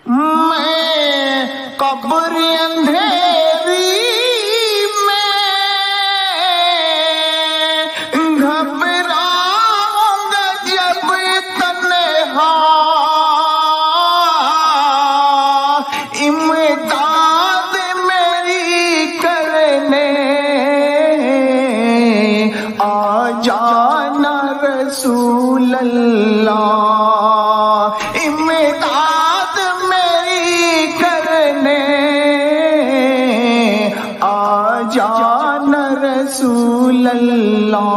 میں قبر اندھیری میں گھبراؤں گا جب تنہا، امداد میری کرنے آ جانا رسول اللہ، امداد میری کرنے آ جانا رسول اللہ،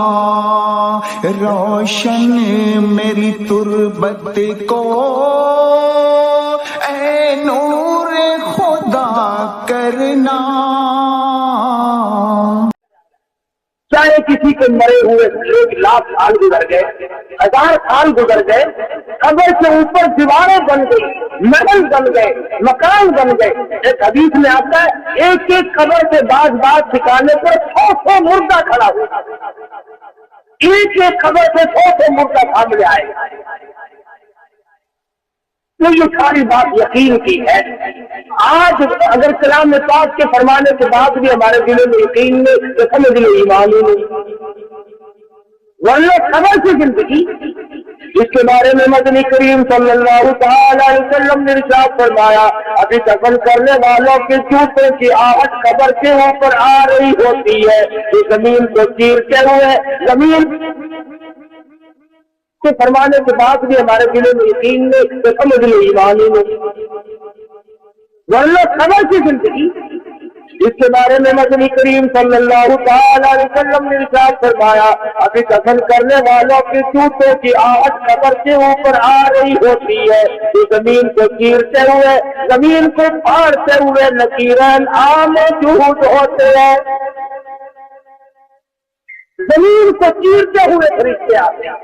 روشن میری تربت کو اے نور خدا کرنا۔ چاہے کسی کے مرے ہوئے 1,00,000 سال گزر گئے، 1000 سال گزر گئے، قبر سے اوپر دیواریں بن گئی، محل بن گئے، مکان بن گئے۔ ایک حدیث میں آتا ہے ایک ایک قبر کے بعد ٹھکانے پر 100 مردہ کھڑا ہوا، ایک ایک قبر سے 100 مردہ سامنے آئے۔ تو یہ ساری بات یقین کی ہے۔ آج اگر کلام پاک کے فرمانے کے بعد بھی ہمارے دلوں میں یقین نہیں تو سمجھ لو ایمان ہی نہیں، ورنہ خبر سے زندگی۔ اس کے بارے میں مدنی کریم صلی اللہ تعالی علیہ وسلم نے ارشاد فرمایا، ابھی دفن کرنے والوں کے جوتوں کی آہٹ قبر کے اوپر آ رہی ہوتی ہے، یہ زمین کو چیرتے ہوئے، زمین کے فرمانے کے بعد بھی ہمارے دلوں میں یقین نہیں تو سمجھ لو ایمان ہی نہیں، ورنہ خبر کی زندگی۔ اس کے بارے میں مدنی کریم صلی اللہ تعالی علیہ وسلم نے ارشاد فرمایا، ابھی دفن کرنے والوں کے جوتوں کی آہٹ قبر کے اوپر آ رہی ہوتی ہے، یہ زمین کو چیرتے ہوئے، زمین کو پھاڑتے ہوئے نکیرن موجود ہوتے ہیں، زمین کو چیرتے ہوئے فرشتے آتے ہیں،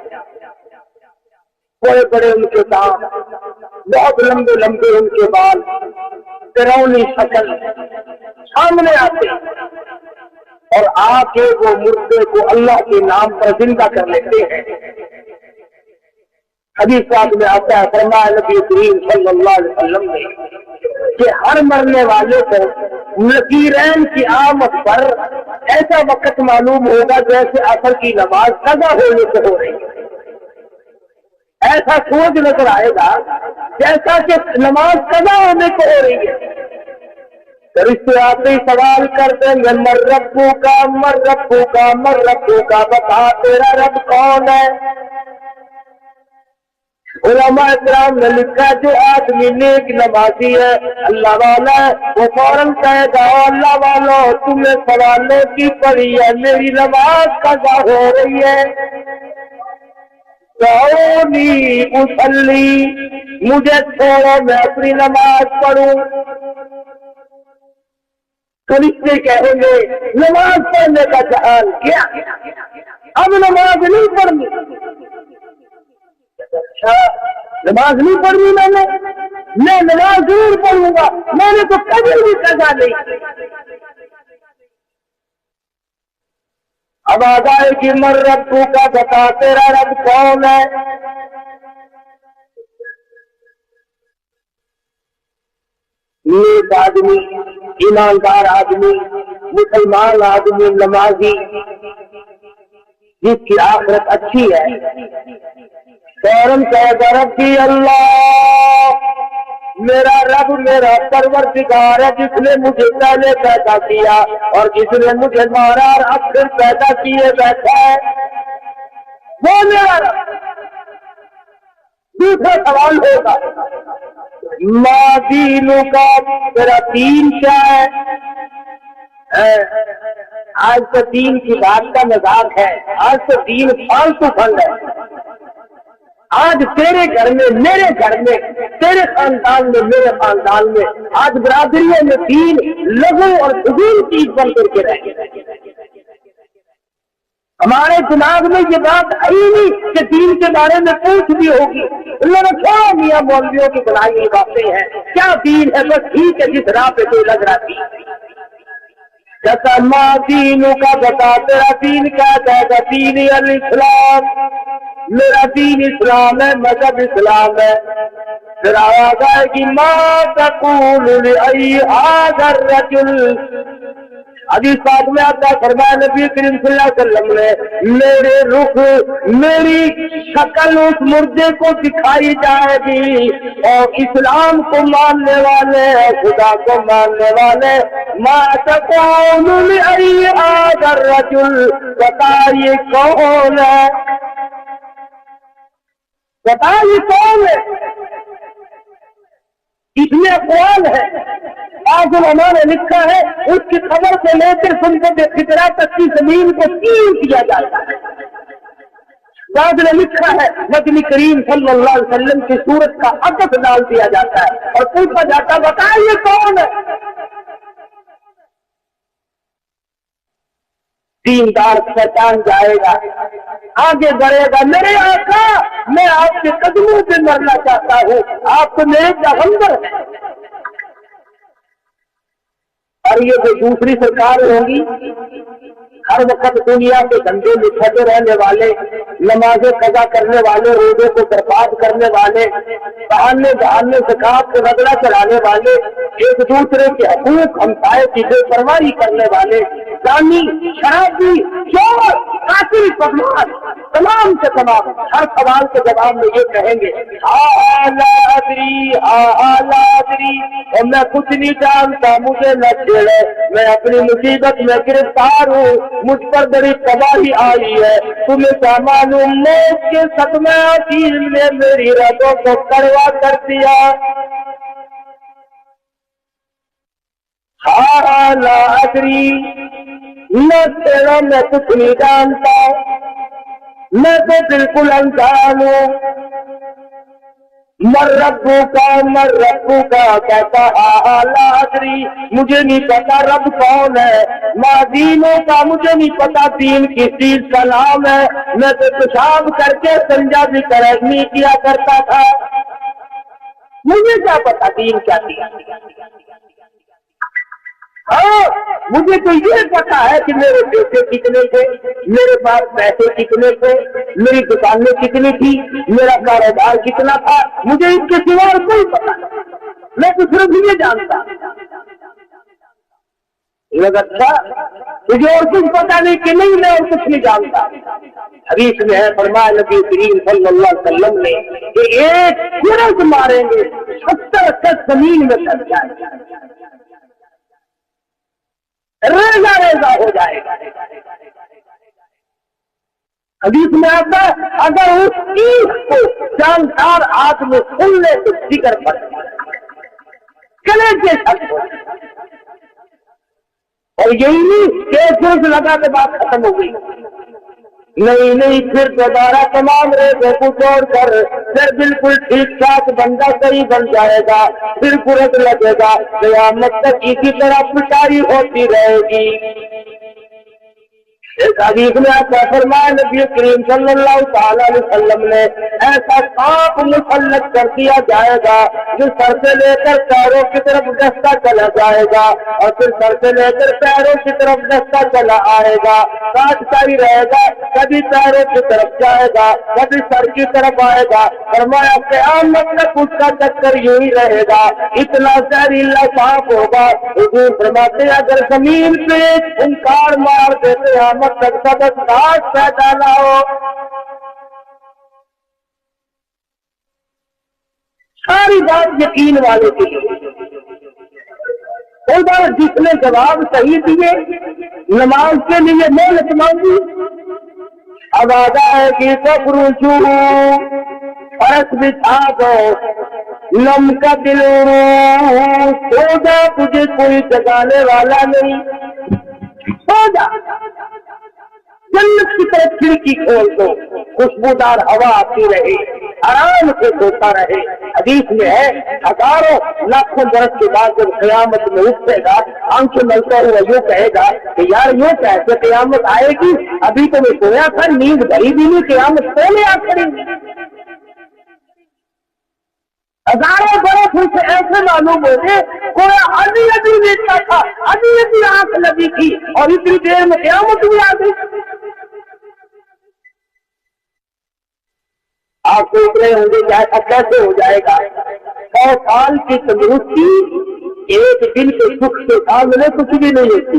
بڑے بڑے ان کے دام، بہت لمبے لمبے ان کے بال، فرعونی شکل سامنے آتے اور آ کے وہ مردے کو اللہ کے نام پر زندہ کر لیتے ہیں۔ حدیث پاک میں آتا ہے، فرمایا نبی کریم صلی اللہ علیہ وسلم نے کہ ہر مرنے والے کو نکیرین کی آمد پر ایسا وقت معلوم ہوگا جیسے عصر کی نماز قضا ہونے سے ہو رہی ہے، ایسا سوچ نظر آئے گا جیسا کہ نماز قضا ہونے کو ہو رہی ہے۔ رشتے آتے ہی سوال کرتے ہیں، مر ربو کا مر ربو کا مر ربو کا، بتا تیرا رب کون ہے؟ علماء اکرام نے لکھا جو آدمی نیک نمازی ہے، اللہ والا ہے، وہ فوراً کہے گا اللہ والو تمہیں سوالوں کی پڑی ہے، میری نماز قضا ہو رہی ہے، مسلی مجھے چھوڑو میں اپنی نماز پڑھوں۔ فرشتے کہیں گے نماز پڑھنے کا جہان کیا، اب نماز نہیں پڑھنی۔ اچھا نماز نہیں پڑھنی میں نماز ضرور پڑھوں گا، میں نے تو کبھی بھی قضا نہیں۔ اب آ جائے کہ مر ربو کا، بتا تیرا رب کون ہے؟ نیک آدمی، ایماندار آدمی، مسلمان آدمی، نمازی جس کی آخرت اچھی ہے، فوراً کہے گا ربی اللہ، میرا رب میرا پروردگار ہے جس نے مجھے پہلے پیدا کیا اور جس نے مجھے مارا اور اب پھر پیدا کیے بیٹھا ہے، وہ میرا رب۔ دوسرا سوال ہوگا ماں دینوں کا، تیرا دین کیا ہے؟ آج تو دین کی بات کا مذاق ہے، آج تو دین فالتو فنڈ ہے۔ آج تیرے گھر میں، میرے گھر میں، تیرے خاندان میں، میرے خاندان میں آج برادریوں میں دین لغو اور فضول چیز بن کر کے رہے۔ ہمارے دماغ میں یہ بات آئی نہیں کہ دین کے بارے میں پوچھ بھی ہوگی۔ انہوں نے چھوڑا میاں مولویوں کی بنائی ہوئی باتیں ہیں، کیا دین ہے؟ بس ٹھیک ہے جس راہ پہ کوئی لگ رہا تھی۔ ماں دینوں کا، بتا تیرا دین کیا کہتا؟ دین الاسلام، میرا دین اسلام ہے، مذہب اسلام ہے۔ پھر آواز آئے گی ما تقول لأی ھذا الرجل، حدیث پاک میں آتا ہے فرمایا نبی کریم صلی اللہ علیہ وسلم نے میرے رخ میری شکل اس مردے کو دکھائی جائے گی، اور اسلام کو ماننے والے خدا کو ماننے والے ما تقول لأی ھذا الرجل، بتا یہ کون ہے، بتا یہ کون ہے، اس میں اقوال ہے۔ بعض علماء نے لکھا ہے اس کی خبر سے لے کر سنت فطرہ تک کی زمین کو تین کیا جاتا ہے۔ بعض نے لکھا ہے نبی کریم صلی اللہ علیہ وسلم کی صورت کا عکس ڈال دیا جاتا ہے اور پوچھا جاتا ہے بتائیے یہ کون ہے، دیندار پہچان جائے گا، آگے بڑھے گا، میرے آقا میں آپ کے قدموں پہ مرنا چاہتا ہوں، آپ تو میرے پیغمبر ہیں۔ اور یہ جو دوسری سرکار ہوں گی ہر وقت دنیا کے دھندے میں پھنسے رہنے والے، نمازیں قضا کرنے والے، روزے کو برباد کرنے والے، بہانے زکات کو رگڑا چلانے والے، ایک دوسرے کے حقوق ہمسائے کی بے پرواہی کرنے والے، زانی، شرابی، چور، قاتل، بدماش، تمام سے تمام ہر سوال کے جواب میں یہ کہیں گے لا ادری اور میں کچھ نہیں جانتا، مجھے نہ چھیڑے، میں اپنی مصیبت میں گرفتار ہوں، مجھ پر بڑی تباہی آئی ہے، تمہیں کیا معلوم موت کے صدمہ عظیم نے میری رگوں کو کڑوا کر دیا۔ لا ادری، نہ تیرا میں کچھ نہیں جانتا، میں تو بالکل انجان ہوں۔ مر ربو کا کہتا لا ادری، مجھے نہیں پتا رب کون ہے، ماں دینوں کا مجھے نہیں پتا دین کس چیز کا نام ہے، میں تو پیشاب کر کے سنجا بھی کرنی کیا کرتا تھا، مجھے کیا پتا دین کیا تھی۔ ہاں مجھے تو یہ پتا ہے کہ میرے پیسے کتنے تھے، میرے پاس پیسے کتنے تھے، میری دکانیں کتنی تھی، میرا کاروبار کتنا تھا، مجھے اس کے سوا کوئی پتا نہیں، میں تو صرف یہ جانتا۔ اچھا مجھے اور کچھ پتا نہیں کہ نہیں، میں اور کچھ نہیں جانتا۔ حدیث میں ہے فرمایا نبی کریم صلی اللہ علیہ وسلم نے کہ ایک گرز ماریں گے 70 گز زمین میں چل جائے گا، ریزہ ریزہ ہو جائے گا۔ حدیث میں آتا ہے اگر اس چیز کو جاندار آدمی سن لے تو جگر پڑ کلیجے تک ہو جائے، اور یہی نہیں کہ جلد لگا کے بات ختم ہو گئی، نہیں پھر دوبارہ تمام ریزے کو چھوڑ کر پھر بالکل ٹھیک ٹھاک بندہ صحیح بن جائے گا، پھر گرد لگے گا، قیامت تک اسی طرح پٹائی ہوتی رہے گی۔ ایک حدیث میں آتا ہے فرمایا نبی کریم صلی اللہ تعالی علیہ وسلم نے ایسا سانپ مسلط کر دیا جائے گا جو سر سے لے کر پیروں کی طرف دستا چلا جائے گا، اور پھر سر سے لے کر پیروں کی طرف دستا چلا آئے گا، کاٹتا ہی رہے گا، کبھی پیروں کی طرف جائے گا، کبھی سر کی طرف آئے گا۔ فرمایا قیامت تک اس کا چکر یوں ہی رہے گا، اتنا زہریلا سانپ ہوگا۔ حضور فرماتے ہیں اگر زمین پہ ہنکار مار دیتے قیامت تک سبق کاٹ پیدا نہ ہو۔ ساری بات یقین والے کے لیے، ادھر جس نے جواب صحیح دیے نماز کے لیے محنت مانگی، اب آدھا ہے کہ سفروچو فرش بچھا دو، نم کا دل سو جا، تجھے کوئی جگانے والا نہیں، سو جا، جنت کی طرف کھڑکی کھول دو، خوشبودار ہوا آتی رہے، آرام سے سوتا رہے۔ حدیث میں ہے ہزاروں لاکھوں برس کے بعد جب قیامت میں اٹھے گا، آنکھیں ملتا ہوا یوں کہے گا کہ یار یوں کیسے قیامت آئے گی، ابھی تو میں سویا تھا، نیند بھری بھی نہیں، قیامت سونے آ کریں گی۔ ہزاروں برس ان سے ایسے معلوم ہوتے کوئی ابھی دیکھتا تھا، ابھی آنکھ لگی تھی اور اتنی دیر میں قیامت بھی آ گئی۔ آپ سوچ رہے ہوں گے کہ ایسا کیسے ہو جائے گا؟ 100 سال کی تندرستی ایک دن کے سکھ کے سامنے کچھ بھی نہیں ہوتی.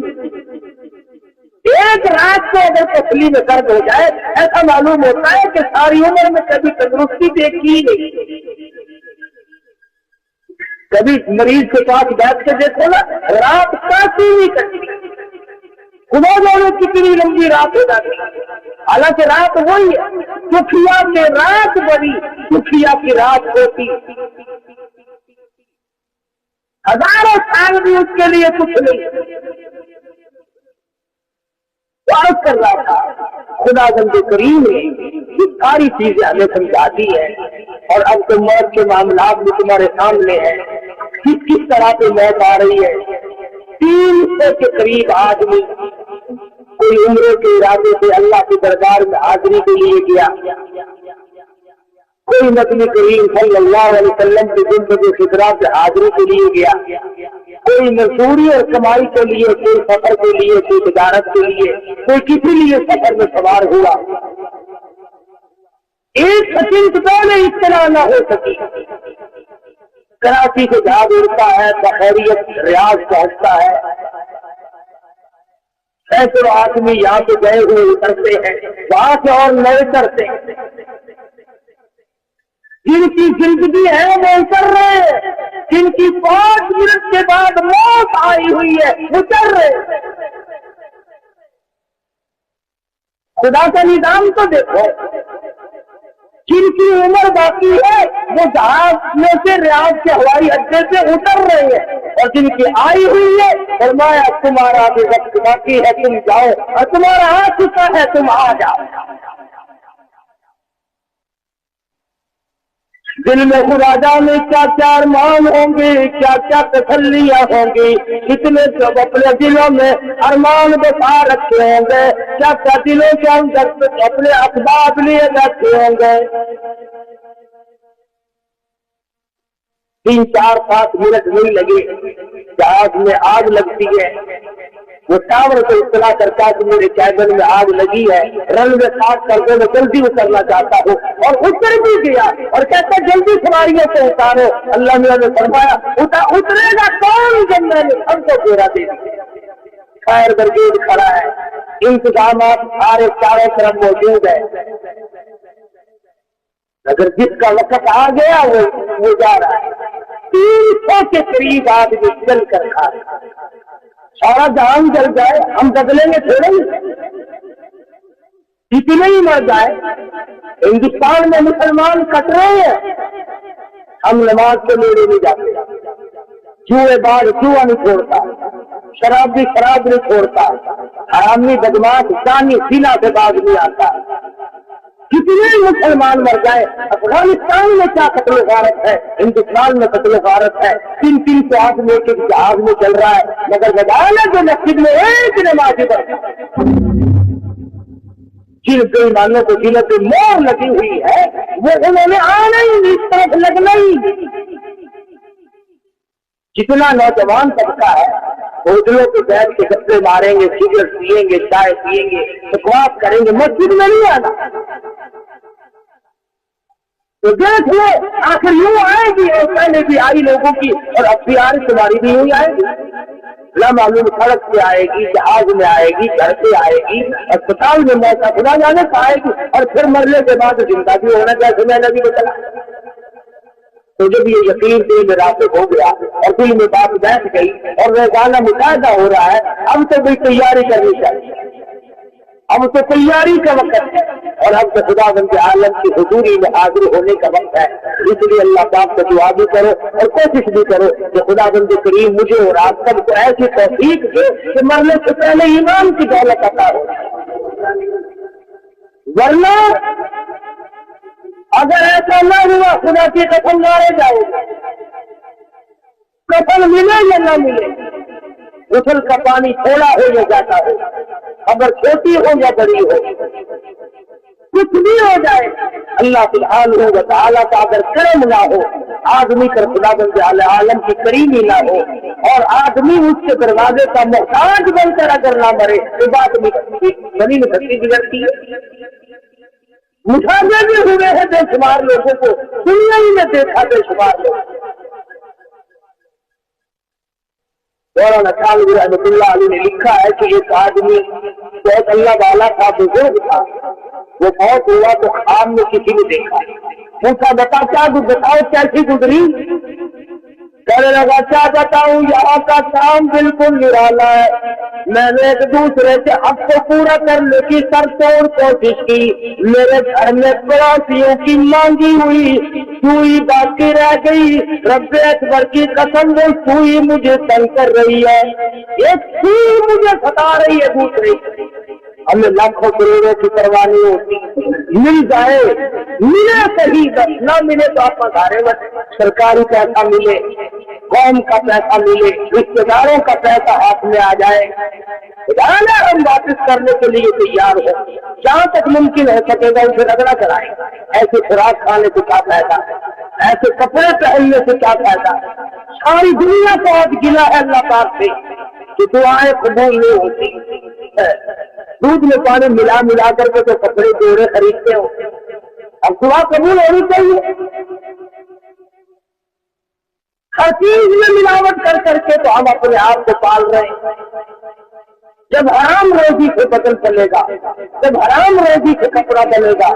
ایک رات کو اگر پسلی میں درد ہو جائے ایسا معلوم ہوتا ہے کہ ساری عمر میں کبھی تندرستی دیکھی ہی نہیں. کبھی مریض کے پاس بیٹھ کے دیکھو نا، رات کافی نہیں کٹتی، خدا جانے کتنی لمبی رات ہو جاتی. حالانکہ رات وہی ہے، سکھیا کی رات بڑی، سکھیا کی رات ہوتی. ہزاروں سال بھی اس کے لیے کچھ نہیں. عرض کر رہا تھا خدا بند کریم نے یہ ساری چیزیں ہمیں سمجھا دی ہے، اور اب تو موت کے معاملات بھی تمہارے سامنے ہیں. کس طرح پہ موت آ رہی ہے. 300 کے قریب آدمی کوئی عمرے کے ارادے سے اللہ کے دربار میں حاضری کے لیے گیا، کوئی نبی کریم صلی اللہ علیہ وسلم کی زندگی فطرہ سے حاضری کے لیے گیا، کوئی مزدوری اور کمائی کے لیے، کوئی سفر کے لیے، کوئی تجارت کے لیے، کوئی کسی لیے سفر میں سوار ہوا. ایک سیکنڈ پہلے اطلاع نہ ہو سکی. کراچی سے جہاز اڑتا ہے، بخیریت ریاض پہنچتا ہے. سینکڑوں آدمی یہاں سے گئے ہوئے اترتے ہیں، وہاں سے اور نئے اترتے ہیں. جن کی زندگی ہے وہ اتر رہے ہیں، جن کی 5 منٹ کے بعد موت آئی ہوئی ہے اتر رہے. خدا کا نظام تو دیکھو. جن کی عمر باقی ہے وہ جہاز میں سے ریاض کے ہوائی اڈے سے اتر رہے ہیں، اور جن کی آئی ہوئی ہے فرمایا تمہارا بھی وقت باقی ہے، تم جاؤ، اور تمہارا آ چکا ہے، تم آ جاؤ. دل میں خدا جانے کیا کیا ارمان ہوں گے، کیا کیا تسلیاں ہوں گی، کتنے سب اپنے دلوں میں ارمان بسا رکھے ہوں گے، کیا کیا دلوں کے اندر اپنے اسباب لیے بیٹھے ہوں گے. 3-4-5 منٹ نہیں لگے، جہاز میں آگ لگتی ہے. وہ ٹاور کو اطلاع کرتا کہ میرے کیبن میں آگ لگی ہے، رن میں صاف کر کے میں جلدی اترنا چاہتا ہوں، اور اتر بھی گیا اور کہتا جلدی سواریوں کو اتارو. اللہ میاں نے فرمایا اترے گا کون جب میں نے سب کو پھیرا دے دیا. فائر بریگیڈ کھڑا ہے، انتظامات سارے چاروں طرف موجود ہے. اگر جس کا وقت آ گیا وہ جا رہا ہے. 300 کے قریب آدمی چل کر کھا رہے. سارا جہان جل جائے ہم بدلیں گے تھوڑے ہی، اتنے ہی مر جائے. ہندوستان میں مسلمان کٹ رہے ہیں، ہم نماز کے لیے نہیں جاتے. جوئے باز جوا نہیں چھوڑتا، شرابی شراب نہیں چھوڑتا، حرامی بدماش جانی سینا سے باز نہیں آتا. کتنے مسلمان مر جائے. افغانستان میں کیا قتل و غارت ہے، ہندوستان میں قتل و غارت ہے. 300 آدمی ایک جہاز میں چل رہا ہے، مگر بدانا جو مسجد میں ایک نمازی پڑھتا. جن بےایمانوں کو دلوں پہ مور لگی ہوئی ہے وہ انہوں نے آنا ہی نہیں، اس طرف لگنا ہی. جتنا نوجوان طبقہ ہے ہوٹلوں پہ بیٹھ کے گپے ماریں گے، سگریٹ پیئیں گے، چائے پیئیں گے، بکواس کریں گے، مسجد میں نہیں آنا. تو دیکھ لو آخر یوں آئے گی، اور پہلے بھی آئی لوگوں کی، اور اب بھی آئی تمہاری بھی یوں آئے گی. لا معلوم سڑک پہ آئے گی، جہاز میں آئے گی، گھر پہ آئے گی، اسپتال میں موقع خدا جانے سے آئے گی، اور پھر مرنے کے بعد زندہ بھی ہونا جیسے میں نے بھی بتایا. تو جب یہ یقین دل میں راسخ ہو گیا اور دل میں بات بیٹھ گئی اور روزانہ مشاہدہ ہو رہا ہے، اب تو کوئی تیاری کرنی چاہیے. اب تو تیاری کا وقت ہے، اور اب تو خدا بند عالم کی حضوری میں حاضر ہونے کا وقت ہے. اس لیے اللہ پاک سے دعا بھی کرو اور کوشش بھی کرو کہ خدا بند کریم مجھے اور آپ سب کو ایسی توفیق دے کہ مرنے سے پہلے ایمان کی دولت عطا ہو. ورنہ اگر ایسا نہ ہوا خدا کی قسم مارے جاؤ گے. کفن ملے یا نہ ملے، غسل کا پانی تھوڑا ہو یا زیادہ ہو، خبر چھوٹی ہو یا بڑی ہو، کچھ بھی ہو جائے، اللہ فی الحال ہوگا تعالیٰ کا اگر کرم نہ ہو، آدمی پر خدا بند عالم کی کریمی نہ ہو، اور آدمی اس کے دروازے کا محتاج بن کر اگر نہ مرے تو بات بنی میں بگڑتی ہے. مشاہدے بھی ہوئے ہیں بے شمار لوگوں کو، دنیا ہی میں دیکھا بے شمار لوگ. مولانا تھانوی رحمۃ اللہ علیہ نے لکھا ہے کہ ایک آدمی بہت اللہ والا تھا، بزرگ تھا، وہ بہت ہوا تو خواب میں کسی نے دیکھا، پوچھا بتا کیا بتاؤ کیسی گزری؟ کہنے لگا کیا بتاؤں، یہاں کا کام بالکل نرالا ہے، میں نے ایک دوسرے سے حق کو پورا کرنے کی سر توڑ کوشش کی، میرے گھر میں پڑوسیوں کی مانگی ہوئی سوئی باقی رہ گئی، رب اکبر کی قسم وہ سوئی مجھے تنگ کر رہی ہے، ایک سوئی مجھے ستا رہی ہے دوسری. ہمیں لاکھوں کروڑوں کی پرواہ نہیں ہوتی، مل جائے ملے صحیح، بس نہ ملے تو آپ ہزارے بس سرکاری پیسہ ملے، قوم کا پیسہ ملے، رشتے داروں کا پیسہ ہاتھ میں آ جائے، ہم واپس کرنے کے لیے تیار ہو، جہاں تک ممکن ہو سکے گا اسے رگڑا کرائے. ایسے خوراک کھانے سے کیا فائدہ، ایسے کپڑے پہننے سے کیا فائدہ؟ ساری دنیا کو آج گلا ہے اللہ پاک سے کہ دعائیں قبول نہیں ہوتی. دودھ میں پانی ملا ملا کر کے تو کپڑے جوڑے خریدتے ہو، اب دعا قبول ہونی چاہیے. ہر چیز میں ملاوٹ کر کر کے تو ہم اپنے آپ کو پال رہے ہیں. جب حرام روزی سے بدل چلے گا، جب حرام روزی سے کپڑا بنے گا،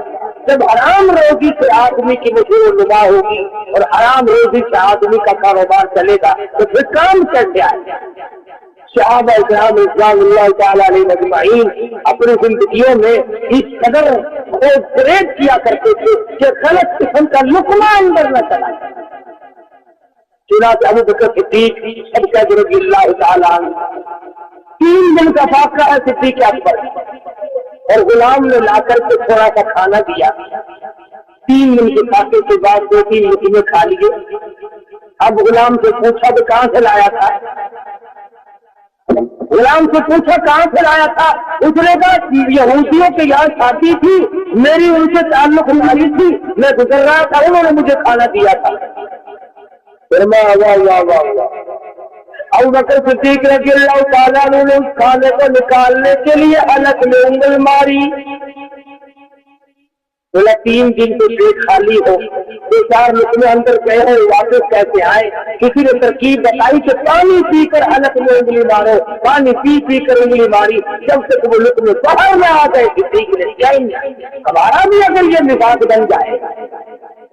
جب حرام روزی سے آدمی کی مشہور نما ہوگی اور حرام روزی سے آدمی کا کاروبار چلے گا تو پھر کام کیسے آئے گا؟ صحابہ کرام رضوان اللہ تعالی علیہ اجمعین اپنی زندگیوں میں اس قدر پریڈ کیا کرتے تھے کہ غلط قسم کا لقمہ اندر نہ چلا جائے. چنانچہ ابو بکر صدیق صدقہ رضی اللہ تعالی عنہ 3 دن کا فاقہ ہے صدیق اکبر، اور غلام نے لا کر کے تھوڑا سا کھانا دیا. 3 دن کے فاقے کے بعد 2-3 لقمے کھا لیے. اب غلام سے پوچھا کہ کہاں سے لایا تھا؟ غلام سے پوچھا کہاں سے لایا تھا؟ اس نے کہا یہودیوں کے یہاں شادی تھی، میری ان سے تعلق نہیں تھی، میں گزر رہا تھا، انہوں نے مجھے کھانا دیا تھا. ابو بکر صدیق رضی اللہ تعالیٰ عنہ نے اس کھانے کو نکالنے کے لیے حلق میں انگل ماری. بولا 3 دن تو پیٹ خالی ہو، 2-4 لقمے اندر گئے ہو، واپس کیسے آئے؟ کسی نے ترکیب بتائی کہ پانی پی کر حلق میں انگلی مارو، پانی پی کر انگلی ماری، جب تک وہ لقمے باہر میں آ گئے صدیق نے کیا ہمارا بھی اگر یہ مزاج بن جائے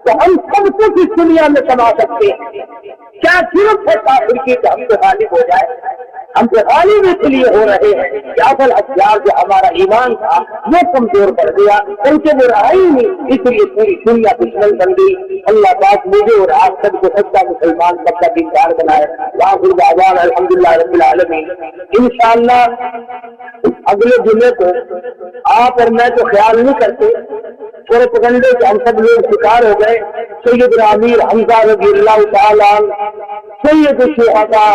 تو ہم سب کچھ اس دنیا میں کما سکتے ہیں. کیا ضرورت ہے کافر کی کہ ہم سے غالب ہو جائے؟ ہم سے غالب اس لیے ہو رہے ہیں کہ اصل ہتھیار جو ہمارا ایمان تھا وہ کمزور پڑ گیا، ان کے وہ رہا ہی نہیں، اس لیے پوری دنیا دشمن بن گئی. اللہ پاک مجھے اور آپ سب کو سچا مسلمان سب کا دیندار بنائے. آخر دعوانا الحمدللہ رب العالمین. انشاءاللہ اگلے جمعے کو آپ اور میں تو خیال نہیں کرتے، پورے پگنڈے کے ہم سب لوگ شکار ہو گئے. سیدنا امیر حمزہ رضی اللہ تعالیٰ عنہ سید الشہداء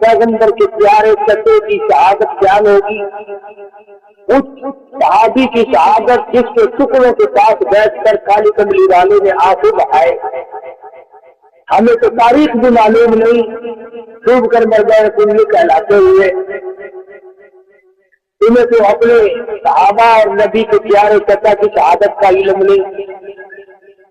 پیغمبر کے پیارے چچے کی شہادت بیان ہوگی. اس صحابی کی شہادت جس کے ٹکڑوں کے پاس بیٹھ کر کالی کملی والے نے آنسو بہائے. ہمیں تو تاریخ بھی معلوم نہیں، ڈوب کر مر گئے کنویں کہلاتے ہوئے. تمہیں تو اپنے صحابہ اور نبی کے پیارے چچا کی شہادت کا علم نہیں،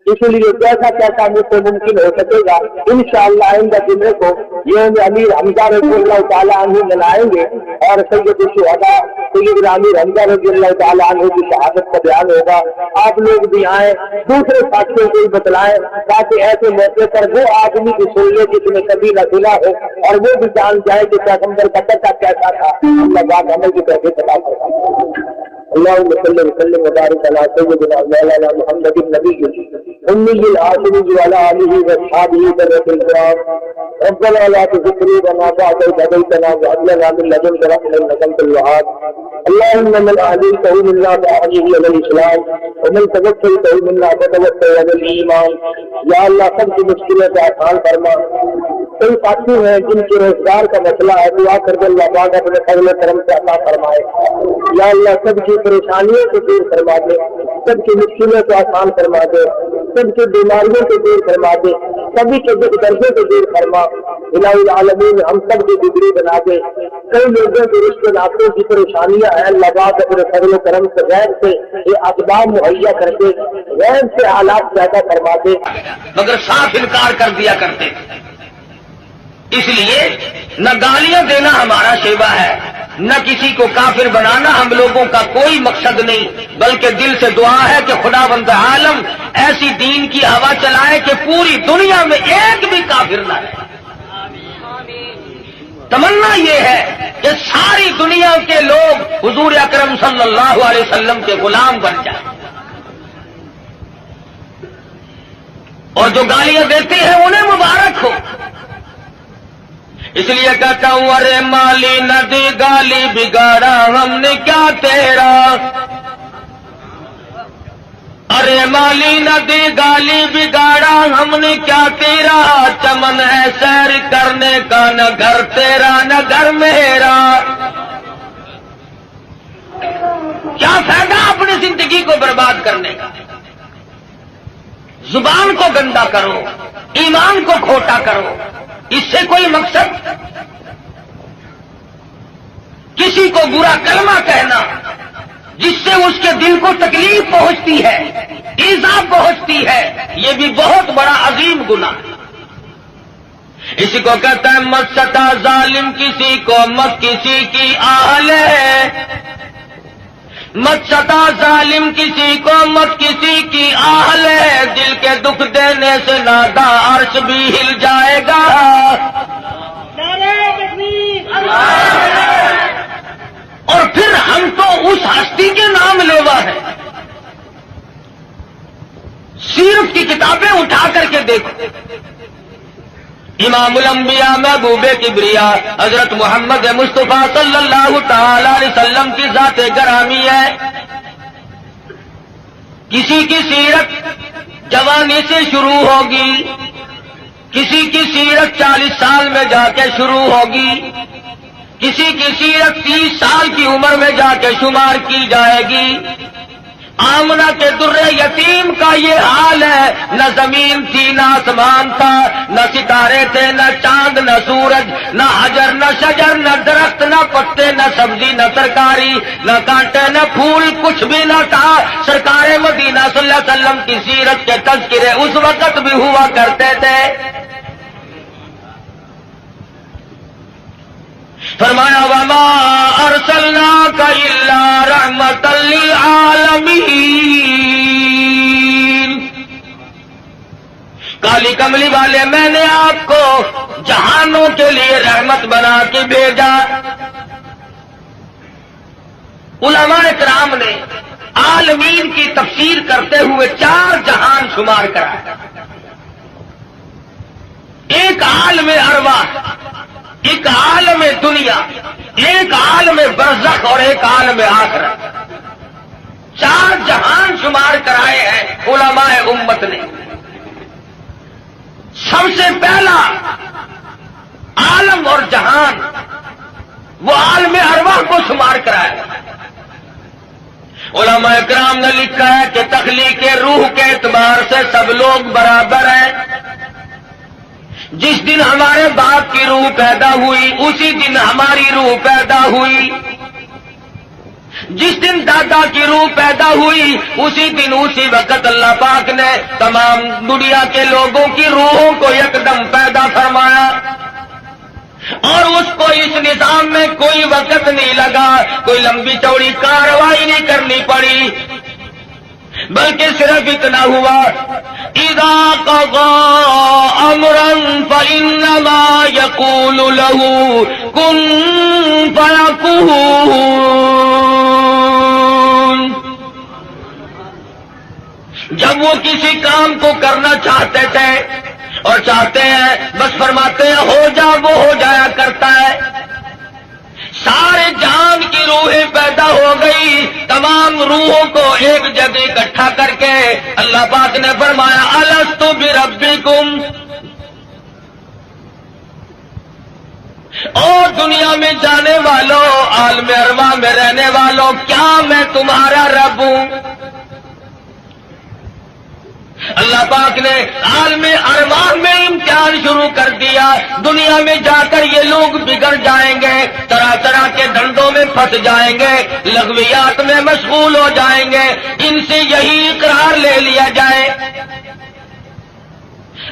اس لیے جیسا کیسا مجھ سے ممکن ہو سکے گا انشاءاللہ آئندہ جمعے کو یوم امیر حمزہ رضی اللہ تعالیٰ عنہ منائیں گے اور سید الشہداء سید امیر حمزہ رضی اللہ تعالیٰ عنہ کی شہادت کا بیان ہوگا. آپ لوگ بھی آئیں، دوسرے ساتھیوں کو بھی بتلائیں تاکہ ایسے موقع پر وہ آدمی کی سن لے جس نے کبھی نہ سنا ہو اور وہ بھی جان جائے کہ پیغمبر کا چچا کیسا تھا. اللہ پاک ہمیں بھی کہتے چلا کرتا. اللهم صل وسلم وبارك على سيدنا مولانا محمد النبي أمي العاصم وعلى آله وأصحابه ذرة الكرام. ربنا لا تزغ قلوبنا بعد إذ هديتنا وهب لنا من لدنك رحمة إنك أنت الوهاب. اللهم من أهديته منا فأحييه على الإسلام ومن توفيته منا فتوفه على الإيمان. یا اللہ سب کی مشکلیں آسان فرما، کئی ساتھی ہیں جن کے روزگار کا مسئلہ ہے، دعا کر دے اللہ پاک اپنے فضل و کرم سے عطا فرمائے۔ یا اللہ سب کی پریشانیوں کو دور فرما دے، سب کی مشکلوں کو آسان فرما دے، سب کی بیماریوں کو دور فرما دے، سبھی کے دکھ دردوں کو دور فرما۔ الہ العالمین ہم سب کی بگڑی بنا دے۔ کئی لوگوں کے رشتے ناطوں کی پریشانیاں ہیں، اللہ پاک اپنے فضل و کرم سے غیر سے یہ اسباب مہیا کر دے، غیر سے حالات پیدا فرما دے۔ مگر صاف انکار کر دیا کرتے، اس لیے نہ گالیاں دینا ہمارا شیوا ہے، نہ کسی کو کافر بنانا ہم لوگوں کا کوئی مقصد نہیں، بلکہ دل سے دعا ہے کہ خداوند عالم ایسی دین کی ہوا چلائے کہ پوری دنیا میں ایک بھی کافر نہ رہے۔ تمنا یہ ہے کہ ساری دنیا کے لوگ حضور اکرم صلی اللہ علیہ وسلم کے غلام بن جائیں، اور جو گالیاں دیتے ہیں انہیں مبارک ہو۔ اس لیے کہتا ہوں ارے مالی ندی گالی بگاڑا ہم نے کیا تیرا، ارے مالی ندی گالی بگاڑا ہم نے کیا تیرا، چمن ہے سیر کرنے کا نہ گھر تیرا نہ گھر میرا۔ کیا فائدہ اپنی زندگی کو برباد کرنے کا؟ زبان کو گندا کرو، ایمان کو کھوٹا کرو، اس سے کوئی مقصد؟ کسی کو برا کلمہ کہنا جس سے اس کے دل کو تکلیف پہنچتی ہے، ایذا پہنچتی ہے، یہ بھی بہت بڑا عظیم گناہ ہے۔ اسی کو کہتا ہے مت ستا ظالم کسی کو مت کسی کی آل ہے، مت ستا ظالم کسی کو مت کسی کی آل ہے، دل کے دکھ دینے سے نادا عرش بھی ہل جائے گا۔ اور پھر ہم تو اس ہستی کے نام لیوا ہے۔ سیرت کی کتابیں اٹھا کر کے دیکھو، امام الانبیاء محبوب کبریا حضرت محمد مصطفیٰ صلی اللہ تعالی علیہ وسلم کی ذات گرامی ہے۔ کسی کی سیرت جوانی سے شروع ہوگی، کسی کی سیرت 40 سال میں جا کے شروع ہوگی، کسی کی سیرت 30 سال کی عمر میں جا کے شمار کی جائے گی۔ آمنہ کے در یتیم کا یہ حال ہے، نہ زمین تھی نہ آسمان تھا، نہ ستارے تھے نہ چاند نہ سورج، نہ حجر نہ شجر، نہ درخت نہ پتے، نہ سبزی نہ ترکاری، نہ کانٹے نہ پھول، کچھ بھی نہ تھا۔ سرکار مدینہ صلی اللہ علیہ وسلم کی سیرت کے تذکرے اس وقت بھی ہوا کرتے تھے۔ فرمایا وما ارسلناک الا رحمتا للعالمین، کالی کملی والے میں نے آپ کو جہانوں کے لیے رحمت بنا کے بھیجا۔ علماء کرام نے عالمین کی تفسیر کرتے ہوئے 4 جہان شمار کرا، ایک عالم ارواح، ایک عالم دنیا، ایک عالم برزخ اور ایک عالم آخرت۔ 4 جہان شمار کرائے ہیں علماء امت نے۔ سب سے پہلا عالم اور جہان وہ عالم ارواح کو شمار کرایا۔ علماء کرام نے لکھا ہے کہ تخلیق روح کے اعتبار سے سب لوگ برابر ہیں۔ جس دن ہمارے باپ کی روح پیدا ہوئی اسی دن ہماری روح پیدا ہوئی، جس دن دادا کی روح پیدا ہوئی اسی دن اسی وقت اللہ پاک نے تمام دنیا کے لوگوں کی روحوں کو یکدم پیدا فرمایا، اور اس کو اس نظام میں کوئی وقت نہیں لگا، کوئی لمبی چوڑی کارروائی نہیں کرنی پڑی، بلکہ صرف اتنا ہوا اذا قضى امرا فانما يقول له كن فيكون۔ جب وہ کسی کام کو کرنا چاہتے تھے اور چاہتے ہیں بس فرماتے ہیں ہو جا، وہ ہو جایا کرتا ہے۔ سارے جہان کی روحیں پیدا ہو گئی، تمام روحوں کو ایک جگہ اکٹھا کر کے اللہ پاک نے فرمایا الستو بربکم، اور دنیا میں جانے والوں، عالم ارواح میں رہنے والوں، کیا میں تمہارا رب ہوں؟ اللہ پاک نے عالم ارواح میں امتحان شروع کر دیا. دنیا میں جا کر یہ لوگ بگڑ جائیں گے، طرح طرح کے دھندوں میں پھنس جائیں گے، لغویات میں مشغول ہو جائیں گے. ان سے یہی اقرار لے لیا جائے،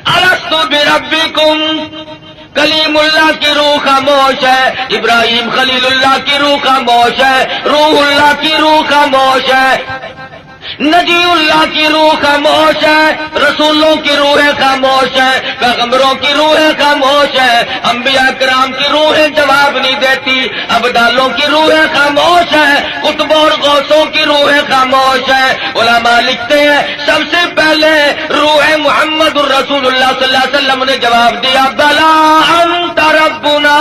الستو بربکم. کلیم اللہ کی روح خاموش ہے، ابراہیم خلیل اللہ کی روح خاموش ہے، روح اللہ کی روح خاموش ہے، نجی اللہ کی روح خاموش ہے، رسولوں کی روحیں خاموش ہیں، پیغمبروں کی روحیں خاموش ہیں، انبیاء کرام کی روحیں جواب نہیں دیتی، ابدالوں کی روحیں خاموش ہیں، قطب اور غوثوں کی روحیں خاموش ہیں. علماء لکھتے ہیں سب سے پہلے روح محمد الرسول اللہ صلی اللہ علیہ وسلم نے جواب دیا، بلا انت ربنا.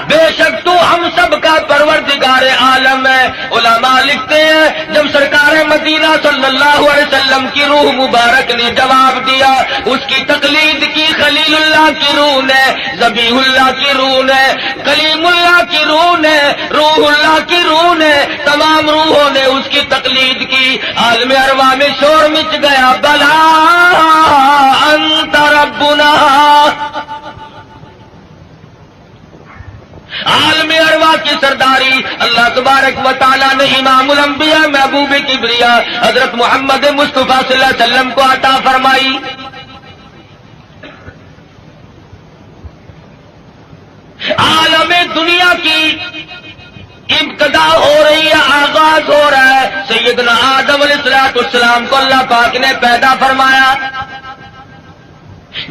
بے شک تو ہم سب کا پروردگار عالم ہے. علماء لکھتے ہیں جب سرکار مدینہ صلی اللہ علیہ وسلم کی روح مبارک نے جواب دیا، اس کی تقلید کی خلیل اللہ کی روح نے، ذبیح اللہ کی روح نے، کلیم اللہ کی روح نے، روح اللہ کی روح نے، تمام روحوں نے اس کی تقلید کی. عالم ارواح میں شور مچ گیا، بلا انت ربنا. عالم ارواح کی سرداری اللہ تبارک و تعالیٰ نے امام الانبیاء محبوب کبریا حضرت محمد مصطفیٰ صلی اللہ علیہ وسلم کو عطا فرمائی. عالم دنیا کی ابتدا ہو رہی ہے، آغاز ہو رہا ہے. سیدنا آدم علیہ السلام کو اللہ پاک نے پیدا فرمایا.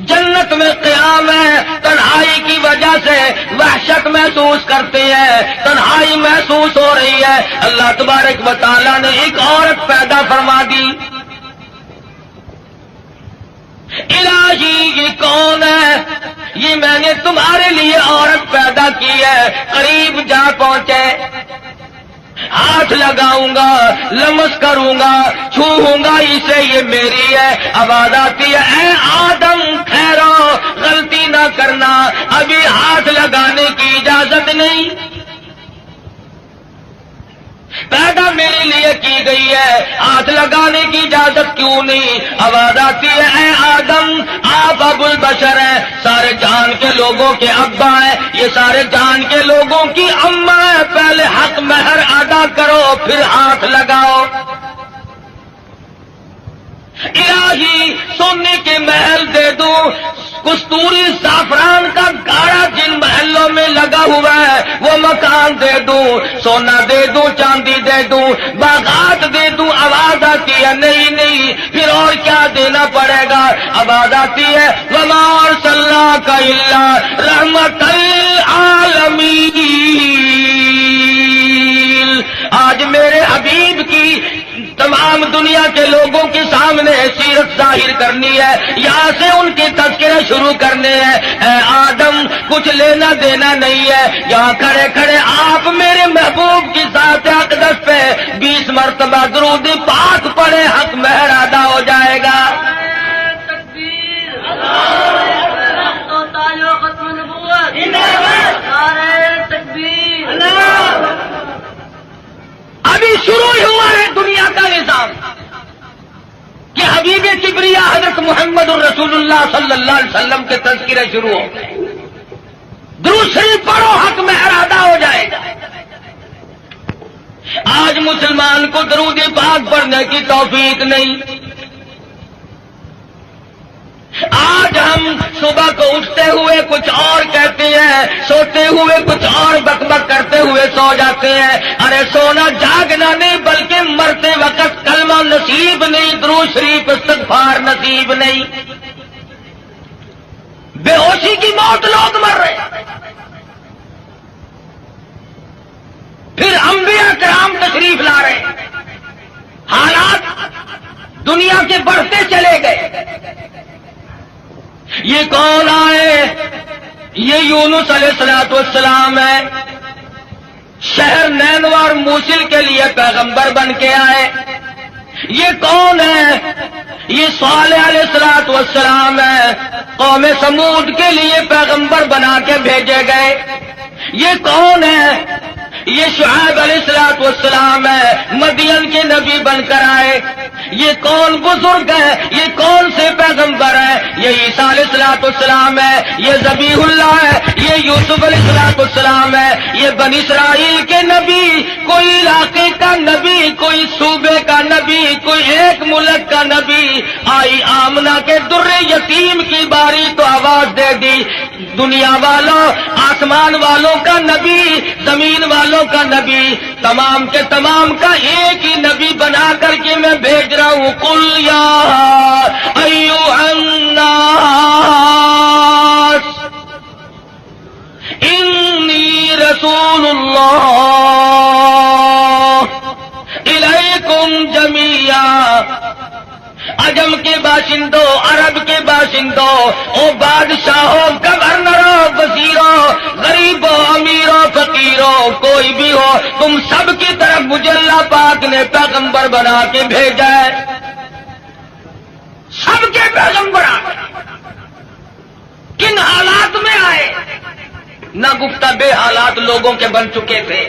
جنت میں قیام ہے، تنہائی کی وجہ سے وحشت محسوس کرتے ہیں، تنہائی محسوس ہو رہی ہے. اللہ تبارک و تعالیٰ نے ایک عورت پیدا فرما دی. الہی یہ کون ہے؟ یہ میں نے تمہارے لیے عورت پیدا کی ہے. قریب جا پہنچے، ہاتھ لگاؤں گا، لمس کروں گا، چھوؤں گا اسے، یہ میری ہے. آواز آتی ہے، اے آدم ٹھہرو، غلطی نہ کرنا، ابھی ہاتھ لگانے کی اجازت نہیں، پیدا میرے لیے کی گئی ہے، ہاتھ لگانے کی اجازت کیوں نہیں؟ آواز آتی ہے، اے آدم آپ ابو البشر ہیں، سارے جہان کے لوگوں کے ابا ہیں، یہ سارے جہان کے لوگوں کی اماں ہے. پہلے حق مہر ادا کرو پھر ہاتھ لگاؤ. الہی سونے کے محل دے دوں، کستوری زعفران کا گاڑا جن محلوں میں لگا ہوا ہے وہ مکان دے دوں، سونا دے دوں، چاندی دے دوں، باغات دے دوں. آواز آتی ہے نہیں نہیں، پھر اور کیا دینا پڑے گا؟ آواز آتی ہے، وما ارسلناک الا رحمۃ للعالمین. آج میرے حبیب کی تمام دنیا کے لوگوں کے سامنے سیرت ظاہر کرنی ہے، یہاں سے ان کے تذکرے شروع کرنے ہیں. اے آدم کچھ لینا دینا نہیں ہے، یہاں کھڑے کھڑے آپ میرے محبوب کی ذات اقدس پہ 20 مرتبہ درود پاک پڑھے، حق مہر ادا ہو جائے گا. ابھی شروع ہی ہوا ہے دنیا کا نظام کہ حبیب کبریا حضرت محمد الرسول اللہ صلی اللہ علیہ وسلم کے تذکرے شروع ہو گئے. درود شریف پڑھو، حق مہر ادا ہو جائے گا. آج مسلمان کو درود پاک پڑھنے کی توفیق نہیں. آج ہم صبح کو اٹھتے ہوئے کچھ اور کہتے ہیں، سوتے ہوئے کچھ اور بک بک کرتے ہوئے سو جاتے ہیں. ارے سونا جاگنا نہیں، بلکہ مرتے وقت کلمہ نصیب نہیں، درود شریف استغفار نصیب نہیں. بے ہوشی کی موت لوگ مر رہے ہیں. پھر انبیاء کرام تشریف لا رہے ہیں. حالات دنیا کے بڑھتے چلے گئے. یہ کون آئے؟ یہ یونس علیہ السلام ہے. شہر نینوا اور موصل کے لیے پیغمبر بن کے آئے. یہ کون ہے؟ یہ صالح علیہ السلام ہے، قوم سمود کے لیے پیغمبر بنا کے بھیجے گئے۔ یہ کون ہے؟ یہ شعیب علیہ السلام ہے، مدین کے نبی بن کر آئے۔ یہ کون بزرگ ہے؟ یہ کون سے پیغمبر ہے؟ یہ عیسیٰ علیہ السلام ہے، یہ ذبیح اللہ ہے، یہ یوسف علیہ السلام ہے، یہ بنی اسرائیل کے نبی، کوئی علاقے کا نبی، کوئی صوبے کا نبی، کوئی ایک ملک کا نبی۔ آئی آمنہ کے در یتیم کی باری تو آواز دے دی، دنیا والوں، آسمان والوں کا نبی، زمین والوں کا نبی، تمام کے تمام کا ایک ہی نبی بنا کر کے میں بھیج رہا ہوں۔ قل یا ایھا الناس انی رسول اللہ الیکم جمیعا۔ عجم کے باشندوں، عرب کے باشندوں، او بادشاہوں، گورنروں، وزیروں، غریبوں، امیروں، فقیروں، کوئی بھی ہو، تم سب کی طرف مجھے اللہ پاک نے پیغمبر بنا کے بھیجا ہے۔ سب کے پیغمبر کن حالات میں آئے؟ نہ گفتہ بے حالات لوگوں کے بن چکے تھے،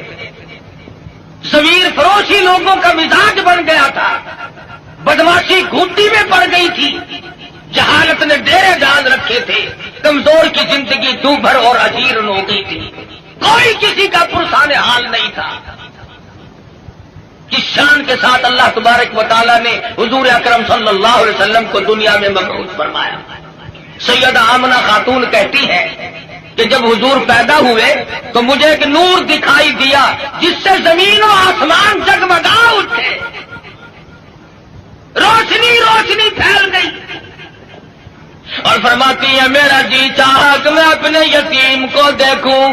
ضمیر فروشی لوگوں کا مزاج بن گیا تھا، بدماشی گھوٹی میں پڑ گئی تھی، جہالت نے ڈیرے ڈال رکھے تھے، کمزور کی زندگی دوبھر اور اجیرن ہو گئی تھی، کوئی کسی کا پرسان حال نہیں تھا۔ کس شان کے ساتھ اللہ تبارک و تعالیٰ نے حضور اکرم صلی اللہ علیہ وسلم کو دنیا میں مبعوث فرمایا۔ سیدہ آمنہ خاتون کہتی ہے کہ جب حضور پیدا ہوئے تو مجھے ایک نور دکھائی دیا جس سے زمین و آسمان جگمگا اٹھے، روشنی روشنی پھیل گئی، اور فرماتی ہے میرا جی چاہا کہ میں اپنے یتیم کو دیکھوں،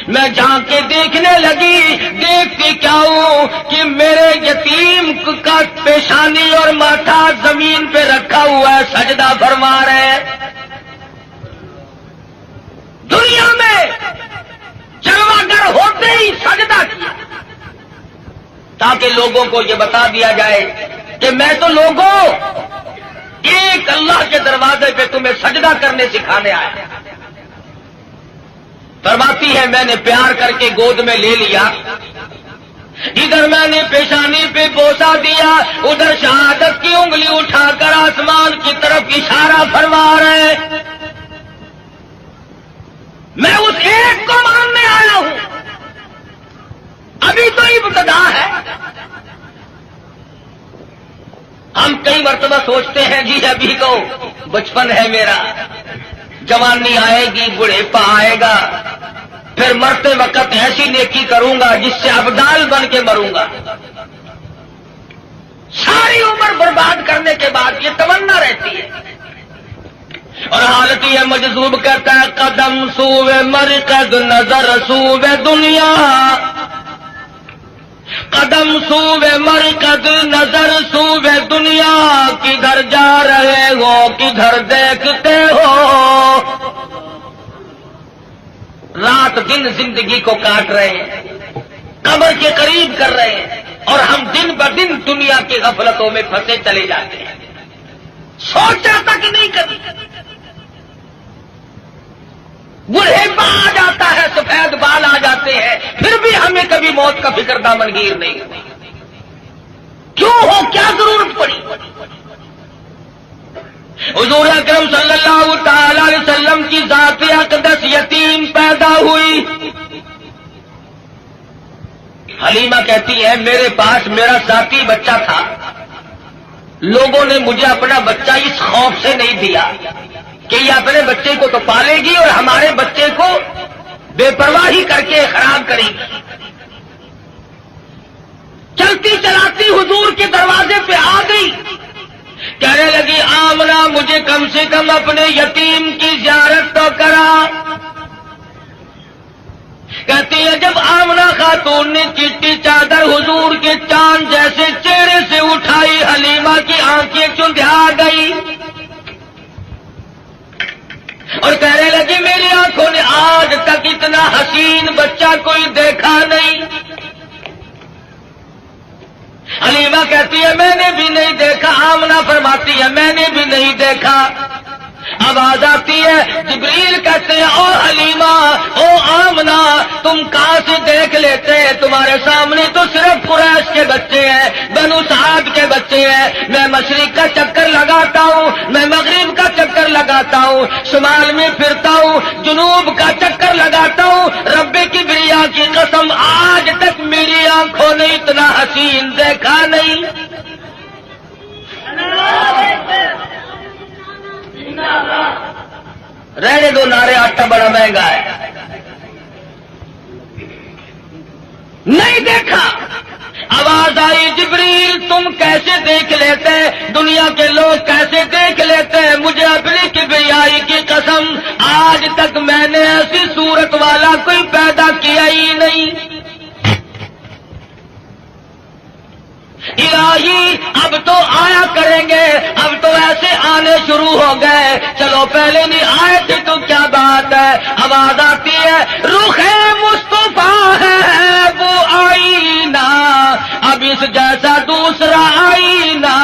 میں جھانک کے دیکھنے لگی، دیکھتی کیا ہوں کہ میرے یتیم کا پیشانی اور ماتھا زمین پہ رکھا ہوا ہے، سجدہ فرما رہے۔ دنیا میں جلوہ گر ہوتے ہی سجدہ کیا تاکہ لوگوں کو یہ بتا دیا جائے کہ میں تو لوگوں ایک اللہ کے دروازے پہ تمہیں سجدہ کرنے سکھانے آیا۔ فرماتی ہے میں نے پیار کر کے گود میں لے لیا، ادھر میں نے پیشانی پہ بوسا دیا، ادھر شہادت کی انگلی اٹھا کر آسمان کی طرف اشارہ فرما رہے۔ میں اس ایک کو ماننے آیا ہوں، ابھی تو ابتدا ہے۔ ہم کئی مرتبہ سوچتے ہیں جی ابھی تو بچپن ہے میرا، جوانی آئے گی، بڑھیپا آئے گا، پھر مرتے وقت ایسی نیکی کروں گا جس سے ابدال بن کے مروں گا۔ ساری عمر برباد کرنے کے بعد یہ تمنا رہتی ہے، اور حالت یہ مجذوب کہتا ہے قدم سوئے مرکز نظر سوئے دنیا، قدم سوئے مرکز نظر سوئے دنیا، کدھر جا رہے ہو کدھر دیکھتے ہو۔ رات دن زندگی کو کاٹ رہے ہیں، قبر کے قریب کر رہے ہیں، اور ہم دن بدن دنیا کی غفلتوں میں پھنسے چلے جاتے ہیں، سوچا تک نہیں کبھی۔ بڑھیپا آ جاتا ہے، سفید بال آ جاتے ہیں، پھر بھی ہمیں کبھی موت کا فکر دامنگیر نہیں۔ کیوں ہو؟ کیا ضرورت پڑی؟ حضور اکرم صلی اللہ تعالی علیہ وسلم کی ذات اقدس یتیم پیدا ہوئی۔ حلیمہ کہتی ہے میرے پاس میرا ذاتی بچہ تھا، لوگوں نے مجھے اپنا بچہ اس خوف سے نہیں دیا کہ یہ اپنے بچے کو تو پالے گی اور ہمارے بچے کو بے پرواہی کر کے خراب کرے گی۔ چلتی چلاتی حضور کے دروازے پہ آ گئی، کہنے لگی آمنہ مجھے کم سے کم اپنے یتیم کی زیارت تو کرا۔ کہتی ہے جب آمنہ خاتون نے چٹی چادر حضور کے چاند جیسے چہرے سے اٹھائی، حلیمہ کی آنکھیں چندھا گئی اور کہنے لگی میری آنکھوں نے آج تک اتنا حسین بچہ کوئی دیکھا نہیں۔ حلیمہ کہتی آتی ہے میں نے بھی نہیں دیکھا، آمنہ فرماتی ہے میں نے بھی نہیں دیکھا۔ آواز آتی ہے، جبریل کہتے ہیں او حلیمہ او آمنہ تم کہاں سے دیکھ لیتے، تمہارے سامنے تو صرف قریش کے بچے ہیں، بنو سعد کے بچے ہیں، میں مشرق کا چکر لگاتا ہوں، میں مغرب کا چکر لگاتا ہوں، شمال میں پھرتا ہوں، جنوب کا چکر لگاتا ہوں، رب کبریا کی قسم آج تک میری آنکھوں نے اتنا حسین دیکھا نہیں۔ رہنے دو نعرے، آٹا بڑا مہنگا ہے۔ نہیں دیکھا۔ آواز آئی جبریل تم کیسے دیکھ لیتے، دنیا کے لوگ کیسے دیکھ لیتے، مجھے اپنی کبریائی کی قسم آج تک میں نے ایسی صورت والا کوئی پیدا کیا ہی نہیں۔ الہی اب تو آیا کریں گے، اب تو ایسے آنے شروع ہو گئے، چلو پہلے نہیں آئے تھے تو کیا بات ہے۔ آواز آتی ہے رخ مصطفیٰ ہے وہ آئینہ، اب اس جیسا دوسرا آئینہ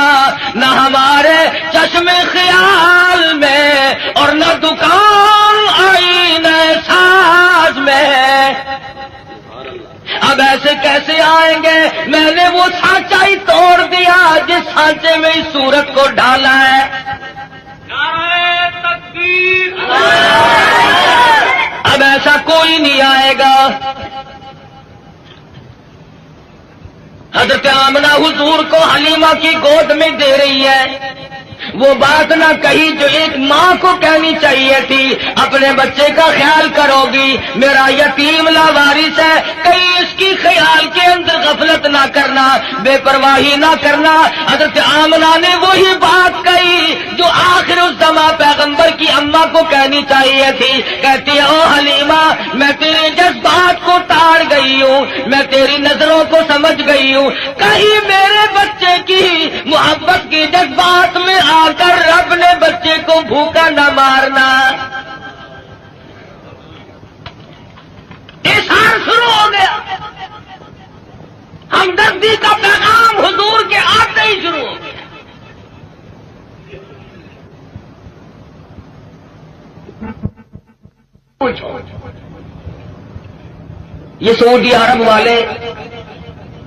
نہ ہمارے چشم خیال میں اور نہ دکان آئینہ ساز میں۔ اب ایسے کیسے آئیں گے، میں نے وہ سانچہ ہی توڑ دیا جس سانچے میں اس صورت کو ڈالا ہے۔ نعرہ تکبیر۔ اب ایسا کوئی نہیں آئے گا۔ حضرت آمنہ حضور کو حلیمہ کی گود میں دے رہی ہے، وہ بات نہ کہی جو ایک ماں کو کہنی چاہیے تھی، اپنے بچے کا خیال کرو گی، میرا یتیم لاوارث ہے، کہیں اس کی خیال کے اندر غفلت نہ کرنا، بے پرواہی نہ کرنا۔ حضرت آمنہ نے وہی بات کہی جو آخر الزماں پیغمبر کی اماں کو کہنی چاہیے تھی، کہتی ہے او حلیمہ میں تیرے جذبات کو تاڑ گئی ہوں، میں تیری نظروں کو سمجھ گئی ہوں، کہیں میرے بچے کی محبت کے جذبات میں آ کر رب نے بچے کو بھوکا نہ مارنا۔ احسان شروع ہو گیا، ہمدردی کا پیغام حضور کے آتے ہی شروع ہو گیا۔ یہ سعودی عرب والے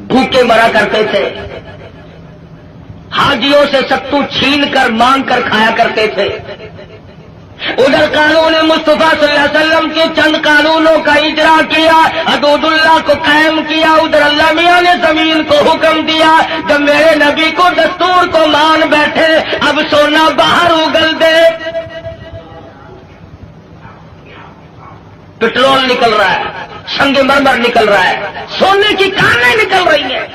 بھوکے مرا کرتے تھے، حاجیوں سے ستو چھین کر مانگ کر کھایا کرتے تھے۔ ادھر قانون مصطفیٰ صلی اللہ علیہ وسلم کے چند قانونوں کا اجرا کیا، حدود اللہ کو قائم کیا، ادھر اللہ میاں نے زمین کو حکم دیا جب میرے نبی کو دستور کو مان بیٹھے اب سونا باہر اگل دے۔ پٹرول نکل رہا ہے، سنگ مرمر نکل رہا ہے، سونے کی کانیں نکل رہی ہیں۔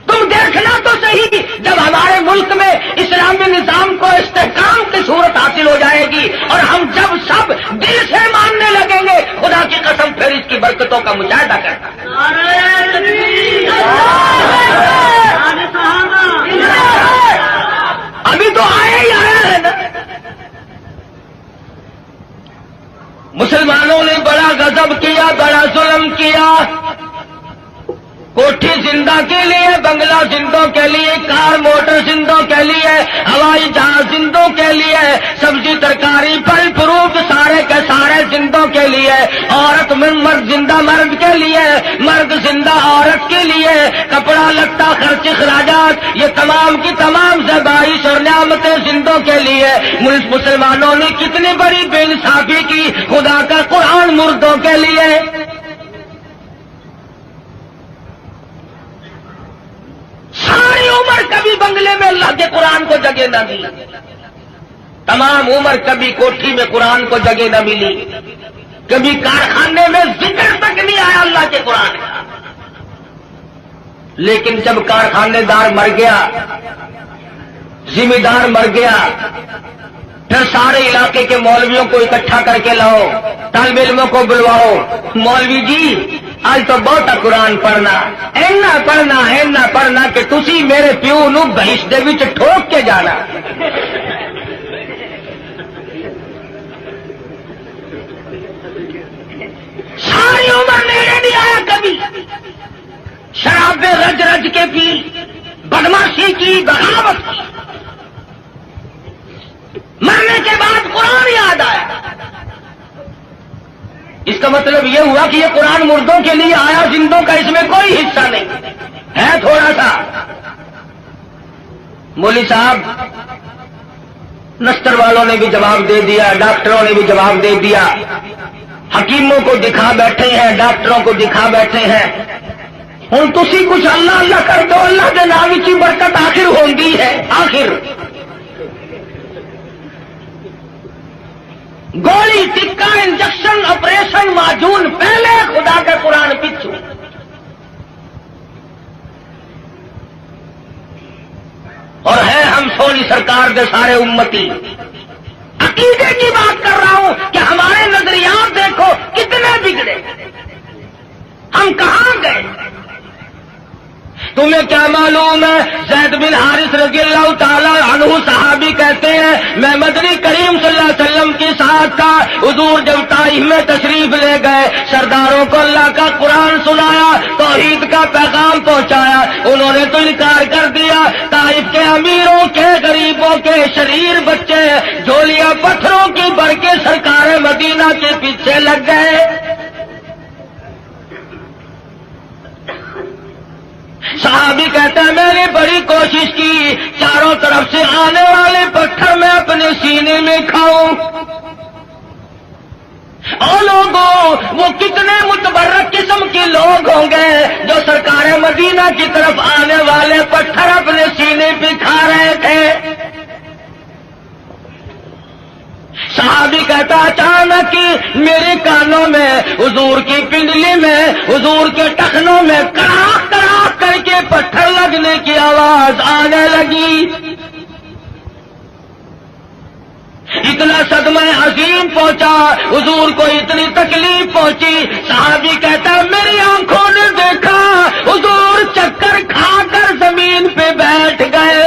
تم دیکھنا تو صحیح جب ہمارے ملک میں اسلامی نظام کو استحکام کی صورت حاصل ہو جائے گی اور ہم جب سب دل سے ماننے لگیں گے، خدا کی قسم پھر اس کی برکتوں کا مشاہدہ کرنا۔ ابھی تو آیا ہی آیا ہے نا۔ مسلمانوں نے بڑا غضب کیا، بڑا ظلم کیا، کوٹھی زندہ کے لیے، بنگلہ زندوں کے لیے، کار موٹر زندوں کے لیے، ہوائی جہاز زندوں کے لیے، سبزی ترکاری پھل فروٹ سارے کے سارے زندوں کے لیے، عورت مرد زندہ مرد کے لیے، مرد زندہ عورت کے لیے، کپڑا لتا خرچ اخراجات یہ تمام کی تمام ذبائح اور نعمتیں زندوں کے لیے۔ مسلمانوں نے کتنی بڑی بے انصافی کی، خدا کا قرآن مردوں کے لیے۔ ساری عمر کبھی بنگلے میں اللہ کے قرآن کو جگہ نہ ملی، تمام عمر کبھی کوٹھی میں قرآن کو جگہ نہ ملی، کبھی کارخانے میں ذکر تک نہیں آیا اللہ کے قرآن کا۔ لیکن جب کارخانے دار مر گیا، ذمہ دار مر گیا، پھر سارے علاقے کے مولویوں کو اکٹھا کر کے لاؤ، طالب علموں کو بلواؤ، مولوی جی آج تو بہت قرآن پڑھنا، اینا پڑھنا کہ تسی میرے پیو نو بہش دے وچ ٹھوک کے جانا۔ ساری عمر میرے نہیں آیا کبھی، شرابیں رج رج کے پی، بدماشی کی، بغاوت کی، مرنے کے بعد قرآن یاد آیا۔ اس کا مطلب یہ ہوا کہ یہ قرآن مردوں کے لیے آیا، زندوں کا اس میں کوئی حصہ نہیں ہے، تھوڑا سا۔ مولوی صاحب نستر والوں نے بھی جواب دے دیا، ڈاکٹروں نے بھی جواب دے دیا، حکیموں کو دکھا بیٹھے ہیں، ڈاکٹروں کو دکھا بیٹھے ہیں۔ ہوں تسی کچھ اللہ اللہ کر دو، اللہ کے نام کی برکت آخر ہوندی ہے۔ آخر گولی، ٹکا، انجیکشن، آپریشن، معجون پہلے، خدا کا قرآن پیچھو۔ اور ہے ہم سونی سرکار کے سارے امتی۔ عقیدے کی بات کر رہا ہوں کہ ہمارے نظریات دیکھو کتنے بگڑے، ہم کہاں گئے؟ تمہیں کیا معلوم ہے؟ زید بن حارث رضی اللہ تعالی عنہ صحابی کہتے ہیں میں مدنی کریم صلی اللہ علیہ وسلم کے ساتھ تھا، حضور جب طائف میں تشریف لے گئے، سرداروں کو اللہ کا قرآن سنایا، توحید کا پیغام پہنچایا، انہوں نے تو انکار کر دیا۔ طائف کے امیروں کے، غریبوں کے، شریر بچے جھولیاں پتھروں کی بھر کے سرکار مدینہ کے پیچھے لگ گئے۔ صحابی کہتا ہے میں نے بڑی کوشش کی، چاروں طرف سے آنے والے پتھر میں اپنے سینے میں کھاؤں۔ اور لوگوں، وہ کتنے متبرک قسم کے لوگ ہوں گے جو سرکار مدینہ کی طرف آنے والے پتھر اپنے سینے پہ کھا رہے تھے۔ صحابی کہتا اچانک میرے کانوں میں، حضور کی پنڈلی میں، حضور کے ٹخنوں میں کڑاک کڑاک کر کے پتھر لگنے کی آواز آنے لگی۔ اتنا صدمہ عظیم پہنچا، حضور کو اتنی تکلیف پہنچی۔ صحابی کہتا میری آنکھوں نے دیکھا حضور چکر کھا کر زمین پہ بیٹھ گئے۔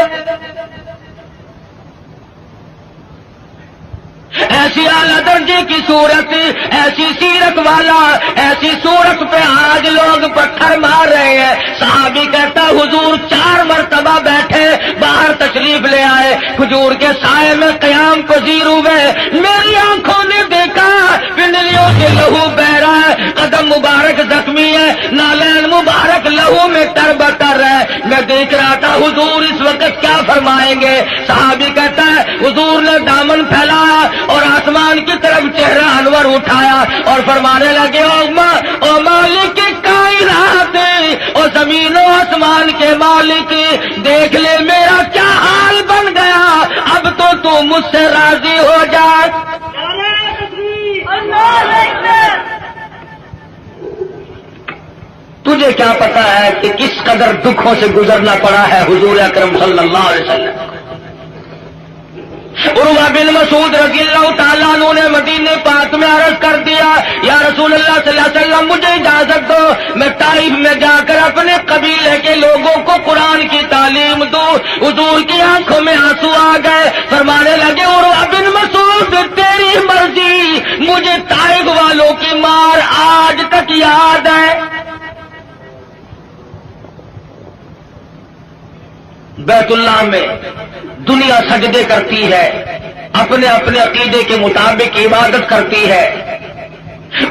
ایسی اعلیٰ درجے کی صورت، ایسی سیرت والا، ایسی صورت پہ آج لوگ پتھر مار رہے ہیں۔ صحابی کہتا حضور 4 مرتبہ بیٹھے، باہر تشریف لے آئے، کھجور کے سائے میں قیام پذیر ہوئے۔ میری آنکھوں نے دیکھا پنڈلیوں سے لہو بہ رہا ہے، قدم مبارک زخمی ہے، نالین مبارک لہو میں تربتر ہے۔ میں دیکھ رہا تھا حضور اس وقت کیا فرمائیں گے۔ صحابی کہتا ہے حضور نے دامن پھیلایا اور آسمان کی طرف چہرہ انور اٹھایا اور فرمانے لگے او مالک کائنات، او زمین و آسمان کے مالک، دیکھ لے میرا کیا حال بن گیا، اب تو مجھ سے راضی ہو جا۔ تجھے کیا پتا ہے کہ کس قدر دکھوں سے گزرنا پڑا ہے حضور اکرم صلی اللہ علیہ وسلم۔ عروہ بن مسعود رضی اللہ تعالیٰ عنہ نے مدینے پاک میں عرض کر دیا یا رسول اللہ صلی اللہ علیہ وسلم مجھے اجازت دو میں طائف میں جا کر اپنے قبیلے کے لوگوں کو قرآن کی تعلیم دوں۔ حضور کی آنکھوں میں آنسو آ گئے، فرمانے لگے عروہ بن مسعود تیری مرضی، مجھے طائف والوں کی مار آج تک یاد ہے۔ بیت اللہ میں دنیا سجدے کرتی ہے، اپنے اپنے عقیدے کے مطابق عبادت کرتی ہے۔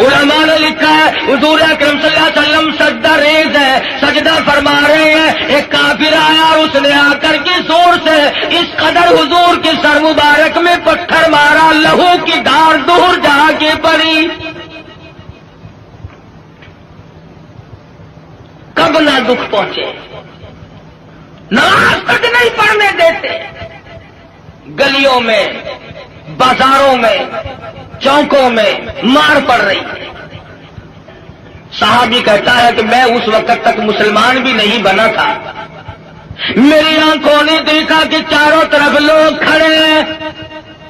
علماء نے لکھا ہے حضور اکرم صلی اللہ علیہ وسلم سجدہ ریز ہے، سجدہ فرما رہے ہیں، ایک کافر آیا اور اس نے آ کر کے زور سے اس قدر حضور کے سر مبارک میں پتھر مارا، لہو کی دھار دور جا کے پڑی۔ کب نہ دکھ پہنچے، نماز تک نہیں پڑھنے دیتے، گلیوں میں، بازاروں میں، چوکوں میں مار پڑ رہی ہے۔ صحابی کہتا ہے کہ میں اس وقت تک مسلمان بھی نہیں بنا تھا، میری آنکھوں نے دیکھا کہ چاروں طرف لوگ کھڑے ہیں،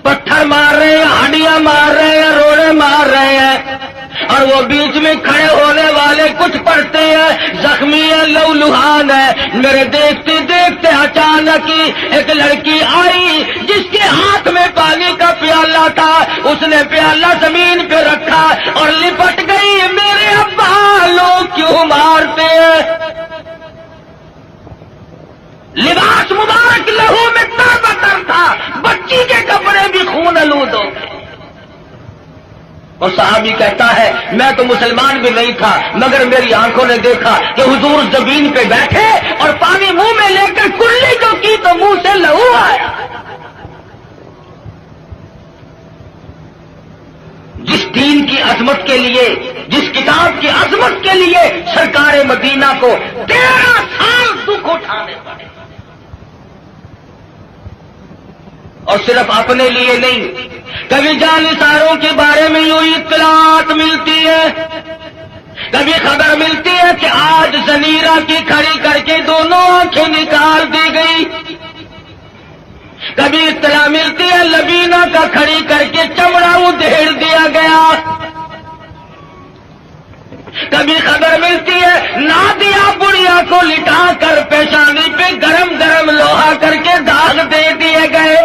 پتھر مار رہے ہیں، ہڈیاں مار رہے ہیں، روڑے مار رہے ہیں، اور وہ بیچ میں کھڑے ہونے والے کچھ پڑھتے ہیں، زخمی ہے، لہولہان ہے۔ میرے دیکھتے دیکھتے اچانک ایک لڑکی آئی جس کے ہاتھ میں پانی کا پیالہ تھا، اس نے پیالہ زمین پہ رکھا اور لپٹ گئی، میرے ابا لوگ کیوں مارتے ہیں؟ منالود ہو گئے. اور صحابی کہتا ہے میں تو مسلمان بھی نہیں تھا مگر میری آنکھوں نے دیکھا کہ حضور زمین پہ بیٹھے اور پانی منہ میں لے کر کلی جو کی تو منہ سے لہو آیا. جس دین کی عظمت کے لیے، جس کتاب کی عظمت کے لیے سرکار مدینہ کو 13 سال دکھ اٹھانے پڑے، اور صرف اپنے لیے نہیں، کبھی جانثاروں کے بارے میں یوں اطلاعات ملتی ہے، کبھی خبر ملتی ہے کہ آج زنیرہ کی کھڑی کر کے دونوں آنکھیں نکال دی گئی، کبھی اطلاع ملتی ہے لبینہ کا کھڑی کر کے چمڑا ادھیڑ دیا گیا، کبھی خبر ملتی ہے نادیہ بڑھیا کو لٹا کر پیشانی پہ گرم گرم لوہا کر کے داغ دے دیے گئے،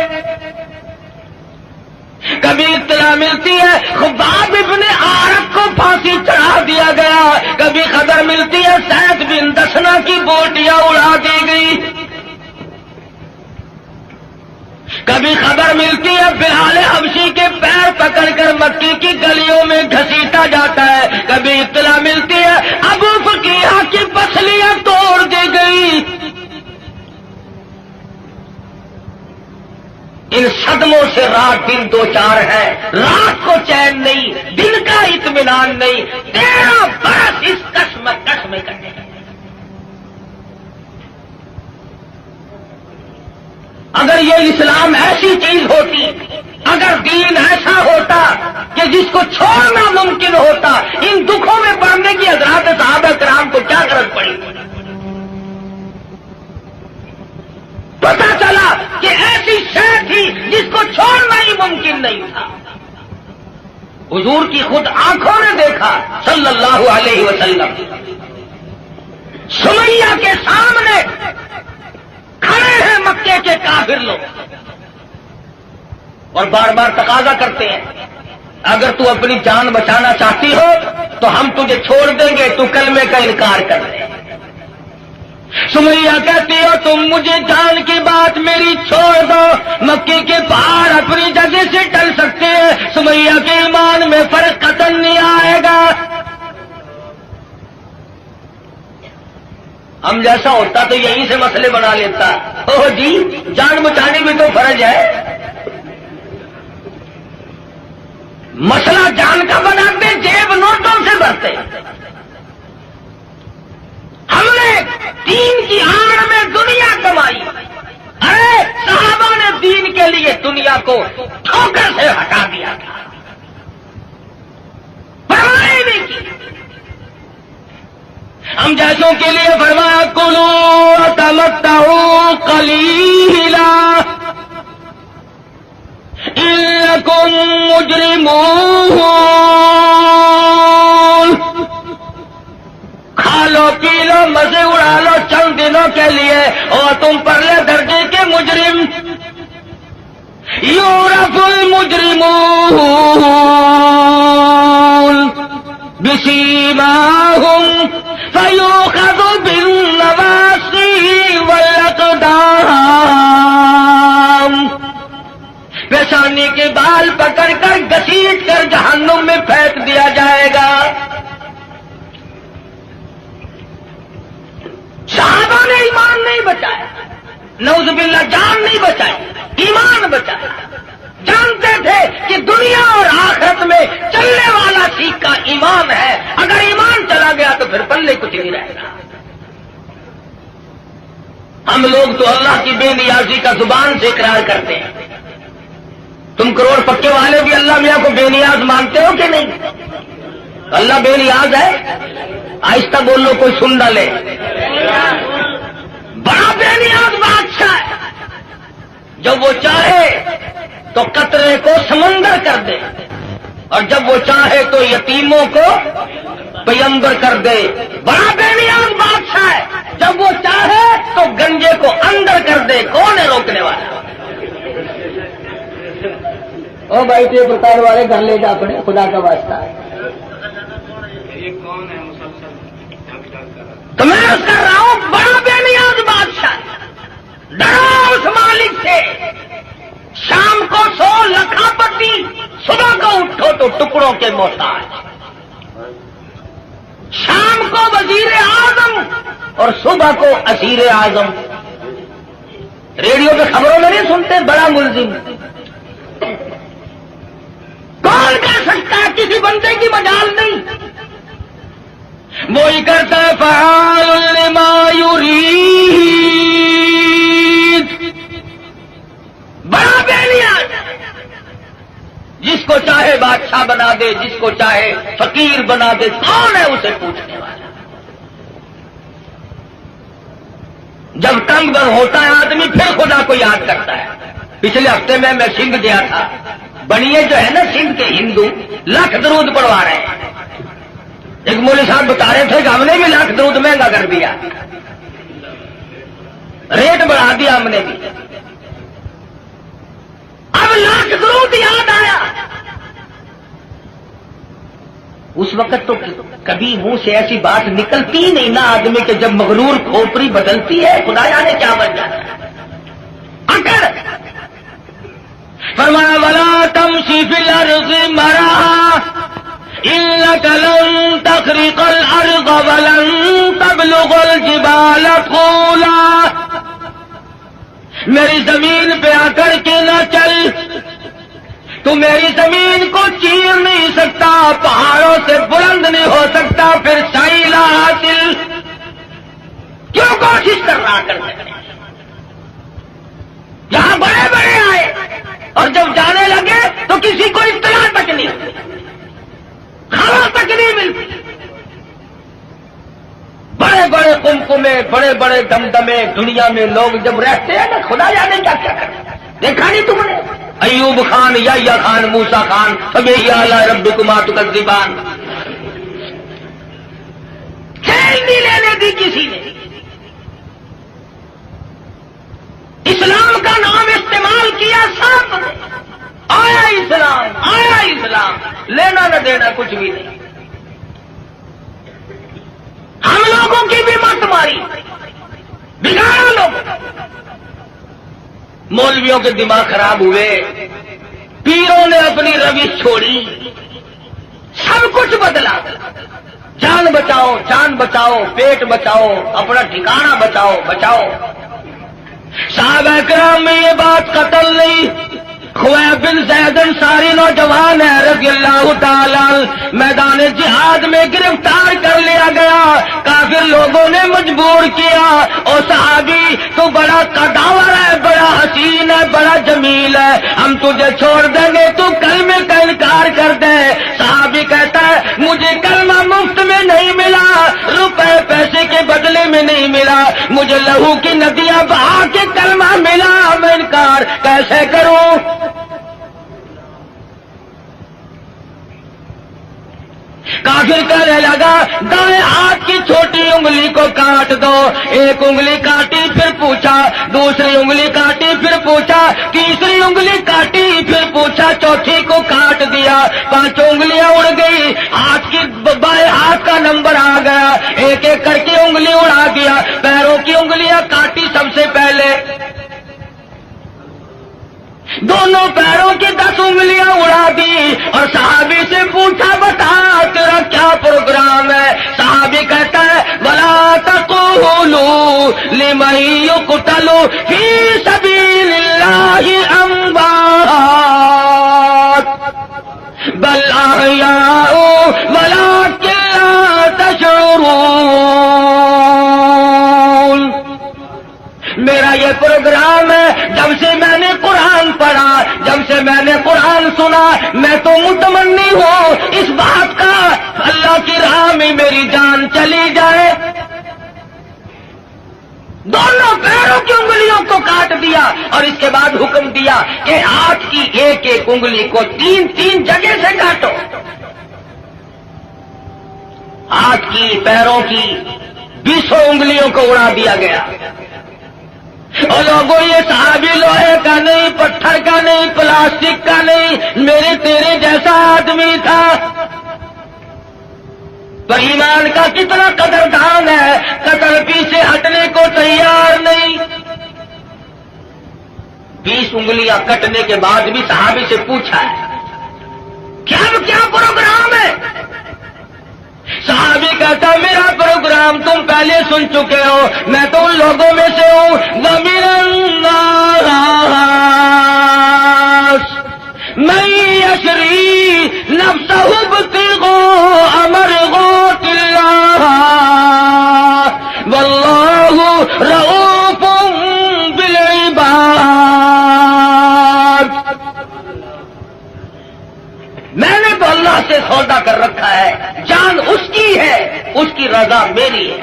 کبھی اطلاع ملتی ہے خباب ابن عارق کو پھانسی چڑھا دیا گیا، کبھی خبر ملتی ہے سعد بن دسنا کی بوٹیاں اڑا دی گئی، کبھی خبر ملتی ہے بلال حبشی کے پیر پکڑ کر مکی کی گلیوں میں گھسیٹا جاتا ہے، کبھی اطلاع ملتی ہے ابو فقیہ کی پسلیاں توڑ دی گئی. ان صدموں سے رات دن دو چار ہے، رات کو چین نہیں، دن کا اطمینان نہیں، 13 برس اس کشمکش میں کٹے. اگر یہ اسلام ایسی چیز ہوتی، اگر دین ایسا ہوتا کہ جس کو چھوڑنا ممکن ہوتا، ان دکھوں میں پڑنے کی حضرات صحابہ کرام کو کیا غرض پڑی؟ پتا چلا کہ ایسی شے تھی جس کو چھوڑنا ہی ممکن نہیں تھا. حضور کی خود آنکھوں نے دیکھا صلی اللہ علیہ وسلم، سمیہ کے سامنے کھڑے ہیں مکے کے کافر لوگ اور بار بار تقاضا کرتے ہیں اگر تو اپنی جان بچانا چاہتی ہو تو ہم تجھے چھوڑ دیں گے، تو کلمے کا انکار کر دے. سمیہ کہتی ہو تم مجھے جان کی بات میری چھوڑ دو، مکے کے پہاڑ اپنی جگہ سے ٹل سکتے ہیں، سمیہ کے ایمان میں فرق قطعاً نہیں آئے گا. ہم جیسا ہوتا تو یہیں سے مسئلے بنا لیتا. اوہ جی جان بچانے بھی تو فرض ہے. مسئلہ جان کا بناتے جیب نوٹوں سے بھرتے. ہم نے دین کی آڑ میں دنیا کمائی. ارے صحابہ نے دین کے لیے دنیا کو ٹھوکر سے ہٹا دیا تھا، پرواہ نہیں کی. ہم جیسوں کے لیے فرمایا کلوا تمتعوا قلیلا انکم مجرمون. کھا لو پی لو مزے اڑا لو چند دنوں کے لیے اور تم پرلے درجے کے مجرم. یعرف المجرمون بسیماہم فیؤخذ بالنواصی والاقدام. پیشانی کے بال پکڑ کر گھسیٹ کر جہنم میں پھینک دیا جائے گا. صحابہ نے ایمان نہیں بچایا، نعوذ باللہ جان نہیں بچائی، ایمان بچایا. جانتے تھے کہ دنیا اور آخرت میں چلنے والا سیکھا ایمان ہے، اگر ایمان چلا گیا تو پھر پلے کچھ نہیں رہے گا. ہم لوگ تو اللہ کی بے نیازی کا زبان سے اقرار کرتے ہیں. تم کروڑ پکے والے بھی اللہ میاں کو بے نیاز مانتے ہو کہ نہیں؟ اللہ بے نیاز ہے؟ آہستہ بول لو کوئی سن ڈالے. بڑا بے نیاز بادشاہ ہے، جب وہ چاہے تو قطرے کو سمندر کر دے اور جب وہ چاہے تو یتیموں کو پیمبر کر دے. بڑا بے نیاز بادشاہ ہے، جب وہ چاہے تو گنجے کو اندر کر دے. کون ہے روکنے والا؟ او بھائی تو بتانے والے گھر لے جا اپنے، خدا کا واسطہ ہے. تو میں اس کر رہا ہوں بڑا بے نیاز بادشاہ، ڈرو اس مالک سے شام کو 100 لکھاپتی، صبح کو اٹھو تو ٹکڑوں کے محتاج، شام کو وزیر اعظم اور صبح کو اسیر اعظم۔ ریڈیو پہ خبروں میں نہیں سنتے بڑا ملزم؟ کون کہہ سکتا ہے؟ کسی بندے کی مجال نہیں، وہی کرتا ہے فعال لما یرید، بڑا بیلیا، جس کو چاہے بادشاہ بنا دے، جس کو چاہے فقیر بنا دے، کون ہے اسے پوچھنے والا؟ جب تنگ بر ہوتا ہے آدمی پھر خدا کو یاد کرتا ہے۔ پچھلے ہفتے میں سندھ گیا تھا، بنیے جو ہے نا سندھ کے ہندو لاکھ درود پڑھوا رہے ہیں۔ ایک مولوی صاحب بتا رہے تھے کہ ہم نے بھی لاکھ درود مہنگا کر دیا، ریٹ بڑھا دیا ہم نے بھی، اب لاکھ درود یاد آیا۔ اس وقت تو کبھی منہ سے ایسی بات نکلتی ہی نہیں نا آدمی کہ جب مغرور کھوپڑی بدلتی ہے خدا جانے کیا بن جاتا ہے۔ اگر فرمایا ولا تمشی فی الارض مرحا انک لن تخرق الارض ولن تبلغ الجبال طولا، میری زمین پہ آ کر کے نہ چل، تو میری زمین کو چیر نہیں سکتا، پہاڑوں سے بلند نہیں ہو سکتا، پھر سائلہ حاصل کیوں کوشش کر رہا کرتے ہیں؟ جہاں بڑے بڑے آئے اور جب جانے لگے تو کسی کو اطلاع تک نہیں ہوتی، خبر تک نہیں ملتی۔ بڑے بڑے کمکمے، بڑے بڑے دمدمے دنیا میں لوگ جب رہتے ہیں نا خدا جانے کیا کیا کرتے ہیں۔ دیکھا نہیں تم نے ایوب خان، یحییٰ خان، موسیٰ خان، فبأي آلاء ربكما تكذبان، کھیل نہیں لینے دی کسی نے۔ اسلام کا نام استعمال کیا سب نے، آیا اسلام، آیا اسلام، لینا نہ دینا کچھ بھی نہیں۔ ہم لوگوں کی بھی مت ماری، بگاڑا لوگ، مولویوں کے دماغ خراب ہوئے، پیروں نے اپنی روش چھوڑی، سب کچھ بدلا۔ جان بچاؤ، جان بچاؤ، پیٹ بچاؤ، اپنا ٹھکانہ بچاؤ، بچاؤ۔ صحابہ کرام میں یہ بات قتل نہیں۔ خویب بن زید انصاری نوجوان ہے رضی اللہ تعالی، میدان جہاد میں گرفتار کر لیا گیا، کافر لوگوں نے مجبور کیا، او صحابی تو بڑا قداور ہے، بڑا حسین ہے، بڑا جمیل ہے، ہم تجھے چھوڑ دیں گے، تو کلمے کا انکار کر دے۔ صحابی کہتا ہے مجھے کلمہ مفت میں نہیں ملا، روپے پیسے کے بدلے میں نہیں ملا، مجھے لہو کی ندیاں بہا کے کلمہ ملا، میں انکار کیسے کروں؟ کافر کہنے لگا دائیں ہاتھ کی چھوٹی انگلی کو کاٹ دو، ایک انگلی کاٹی پھر پوچھا، دوسری انگلی کاٹی پھر پوچھا، تیسری انگلی کاٹی پھر پوچھا، چوتھی کو کاٹ دیا، 5 انگلیاں اڑ گئی، ہاتھ کی بائیں ہاتھ کا نمبر آ گیا، ایک ایک کر کے انگلی اڑا گیا، پیروں کی انگلیاں کاٹی سب سے پہلے، دونوں پیروں کی 10 انگلیاں اڑا دی، اور صحابی سے پوچھا بتا تیرا کیا پروگرام ہے؟ صحابی کہتا ہے وَلَا تَقُولُوا لِمَن يُقْتَلُ فِي سَبِيلِ اللَّهِ أَمْوَاتٌ بَلْ أَحْيَاءٌ وَلَٰكِن لَّا تَشْعُرُونَ۔ میرا یہ پروگرام ہے، جب سے میں نے قرآن پڑھا، جب سے میں نے قرآن سنا، میں تو متمنی ہوں اس بات کا اللہ کی راہ میں میری جان چلی جائے۔ دونوں پیروں کی انگلیوں کو کاٹ دیا، اور اس کے بعد حکم دیا کہ ہاتھ کی ایک ایک انگلی کو 3 جگہ سے کاٹو، ہاتھ کی، پیروں کی 20 انگلیوں کو اڑا دیا گیا۔ اور لوگوں یہ صحابی لوہے کا نہیں، پتھر کا نہیں، پلاسٹک کا نہیں، میرے تیرے جیسا آدمی تھا، تو ایمان کا کتنا قدردان ہے، قتل پیچھے ہٹنے کو تیار نہیں۔ 20 انگلیاں کٹنے کے بعد بھی صحابی سے پوچھا ہے کیا پروگرام ہے؟ صحابی کہتا میرا پروگرام تم پہلے سن چکے ہو، میں تو ان لوگوں میں سے ہوں وَمِنَ النَّاسِ مَن يَشْرِي نَفْسَهُ ابْتِغَاءَ مَرْضَاتِ اللَّهِ وَاللَّهُ رَءُوفٌ بِالْعِبَادِ۔ میں نے تو اللہ سے سودا کر رکھا ہے، جان اس کی ہے، اس کی رضا میری ہے،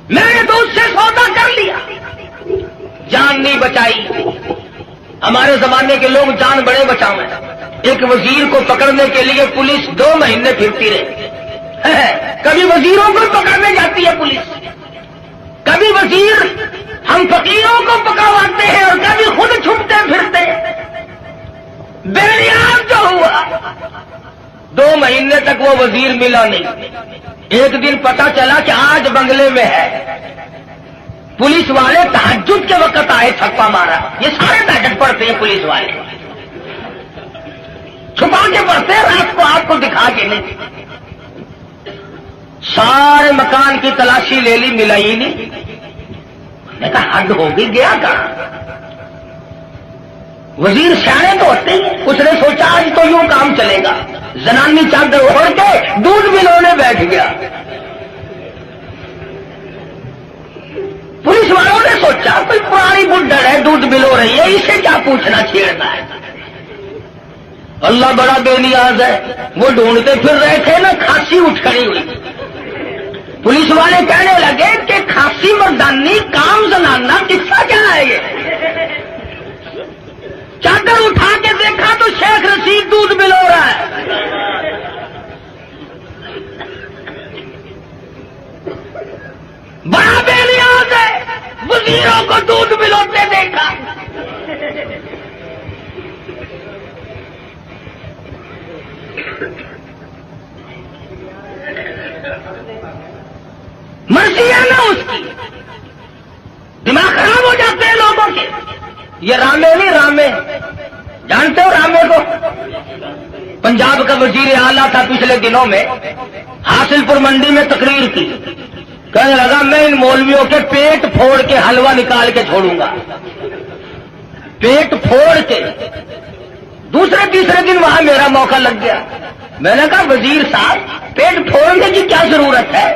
میں نے تو اس سے سودا کر لیا، جان نہیں بچائی۔ ہمارے زمانے کے لوگ جان بڑے بچاؤ ہیں۔ ایک وزیر کو پکڑنے کے لیے پولیس 2 مہینے پھرتی رہی، کبھی وزیروں کو پکڑنے جاتی ہے پولیس، کبھی وزیر ہم فقیروں کو پکڑواتے ہیں اور کبھی خود چھپتے پھرتے ہیں۔ بےنیاز جو ہوا 2 مہینے تک وہ وزیر ملا نہیں۔ ایک دن پتا چلا کہ آج بنگلے میں ہے، پولیس والے تہجد کے وقت آئے، چھپا مارا۔ یہ سارے تہجد پڑھتے ہیں پولیس والے، چھپا کے پڑھتے ہیں، رات کو آپ کو دکھا کے نہیں۔ سارے مکان کی تلاشی لے لی، ملا ہی نہیں۔ میں کہا حد ہوگی، گیا کہاں؟ وزیر سیانے تو ہوتے ہیں، اس نے سوچا آج تو یوں کام چلے گا، زنانی چادر اوڑھ کے دودھ ملونے بیٹھ گیا۔ پولیس والوں نے سوچا کوئی پرانی بڈھڑ ہے، دودھ ملو رہی ہے، اسے کیا پوچھنا چھیڑنا ہے۔ اللہ بڑا بے نیاز ہے، وہ ڈھونڈتے پھر رہے تھے نا، کھانسی اٹھ کھڑی ہوئی۔ پولیس والے کہنے لگے کہ کھانسی مردانی کام زنانہ، قصہ کیا ہے یہ؟ چادر اٹھا کے دیکھا تو شیخ رشید دودھ ملو رہا ہے۔ بڑا بے نیاز ہے، وزیروں کو دودھ ملوتے دیکھا۔ مرضی ہے نا اس کی، دماغ خراب ہو جاتے ہیں لوگوں کے۔ یہ رامے نہیں، رامے جانتے ہو رامے کو؟ پنجاب کا وزیر اعلیٰ تھا، پچھلے دنوں میں حاصل پور منڈی میں تقریر کی، کہنے لگا میں ان مولویوں کے پیٹ پھوڑ کے حلوہ نکال کے چھوڑوں گا، پیٹ پھوڑ کے۔ دوسرے تیسرے دن وہاں میرا موقع لگ گیا، میں نے کہا وزیر صاحب پیٹ پھوڑنے کی کیا ضرورت ہے،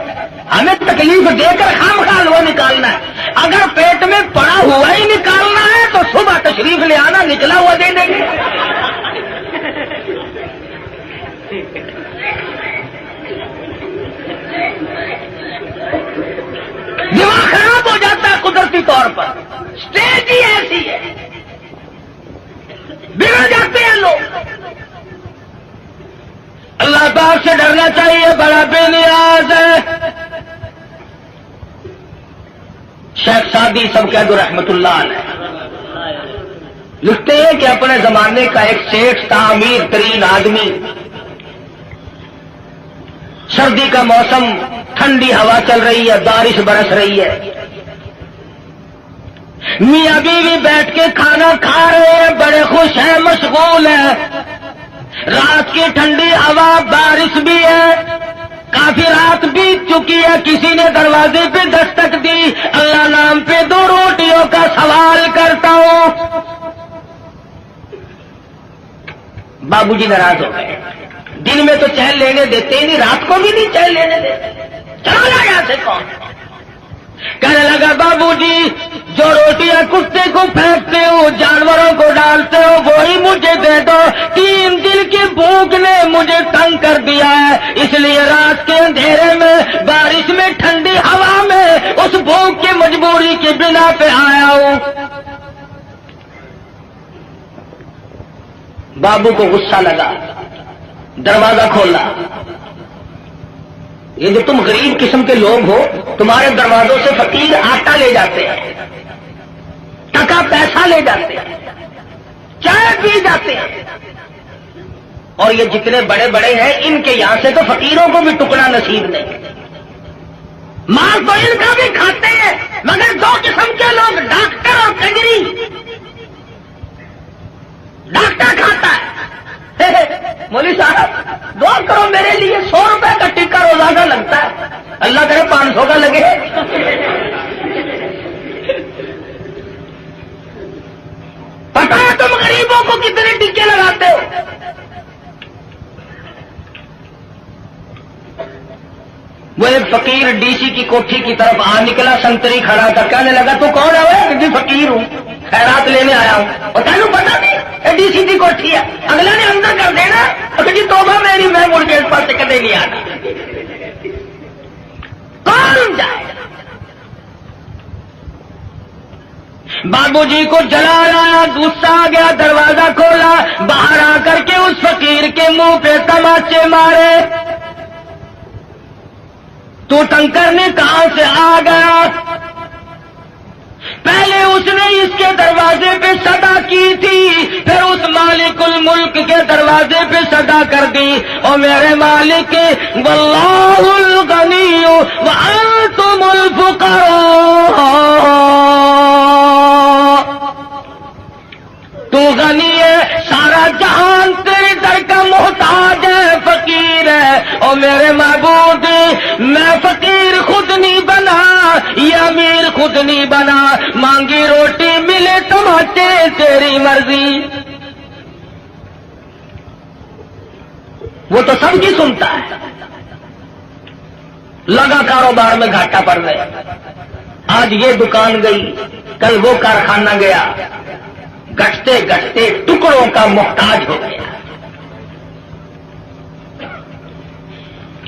ہمیں تکلیف دے کر خامخواہ حلوہ نکالنا ہے، اگر پیٹ میں پڑا ہوا ہی نکالنا ہے تو صبح تشریف لے آنا، نکلا ہوا دے دیں گے۔ دماغ خراب ہو جاتا ہے قدرتی طور پر، اسٹیج ہی ایسی ہے، بگڑ جاتے ہیں لوگ۔ اللہ پاک سے ڈرنا چاہیے، بڑا بے نیاز ہے۔ شیخ سعدی سب کہہ دو رحمت اللہ علیہ لکھتے ہیں کہ اپنے زمانے کا ایک سیٹھ تھا، امیر ترین آدمی، سردی کا موسم، ٹھنڈی ہوا چل رہی ہے، بارش برس رہی ہے، میاں بیوی بیٹھ کے کھانا کھا رہے ہیں، بڑے خوش ہیں، مشغول ہیں، رات کی ٹھنڈی ہوا، بارش بھی ہے، کافی رات بیت چکی ہے، کسی نے دروازے پہ دستک دی، اللہ نام پہ 2 روٹیوں کا سوال کرتا ہوں۔ بابو جی ناراض ہو گئے، دن میں تو چین لینے دیتے ہی نہیں، رات کو بھی نہیں چین لینے دیتے، چلا یہاں سے کون؟ کہنے لگا بابو جی جو روٹیاں کتے کو پھینکتے ہو، جانوروں کو ڈالتے ہو، وہی مجھے دے دو، 3 دن کی بھوک نے مجھے تنگ کر دیا ہے، اس لیے رات کے اندھیرے میں، بارش میں، ٹھنڈی ہوا میں اس بھوک کی مجبوری کی بنا پہ آیا ہوں۔ بابو کو غصہ لگا، دروازہ کھولا۔ یہ جو تم غریب قسم کے لوگ ہو، تمہارے دروازوں سے فقیر آٹا لے جاتے ہیں، ٹکا پیسہ لے جاتے ہیں، چائے پی جاتے ہیں، اور یہ جتنے بڑے بڑے ہیں ان کے یہاں سے تو فقیروں کو بھی ٹکڑا نصیب نہیں، مال تو ان کا بھی کھاتے ہیں، مگر 2 قسم کے لوگ، ڈاکٹر اور کنجری، مولوی صاحب دعا کرو میرے لیے، 100 روپے کا ٹکا روزانہ لگتا ہے، اللہ کرے 500 کا لگے۔ پتا ہے تم غریبوں کو کتنے ٹکے لگاتے ہو؟ وہ ایک فقیر ڈی سی کی کوٹھی کی طرف آ نکلا، سنتری کھڑا تھا، کہنے لگا تو کون ہے وہ؟ کہ فقیر ہوں، خیرات لینے آیا ہوں۔ اور تینوں پتا نہیں یہ ڈی سی کی کوٹھی ہے؟ اگلے نے اندر کر دینا، اور جی توبہ میری، میں مڑ کے اس پاس سے کدے نہیں آتا۔ کون جائے؟ بابو جی کو جلا لایا، غصہ آ گیا، دروازہ کھولا، باہر آ کر کے اس فقیر کے منہ پہ تماچے مارے۔ تو ٹنکر نے کہاں سے آ گیا؟ پہلے اس نے اس کے دروازے پہ صدا کی تھی، پھر اس مالک الملک کے دروازے پہ صدا کر دی، اور میرے مالک واللہ الغنی وانتم الفقراء، تو غنی ہے، سارا جہان تیرے در کا محتاج ہے، فقیر ہے، اور میرے معبود میں فقیر خود نہیں بنا، یہ امیر خود نہیں بنا، مانگی روٹی ملے تماچے تیری مرضی۔ وہ تو سب کی سنتا ہے، لگا کاروبار میں گھاٹا پڑ گیا، آج یہ دکان گئی، کل وہ کارخانہ گیا، گھٹتے گھٹتے ٹکڑوں کا محتاج ہو گیا۔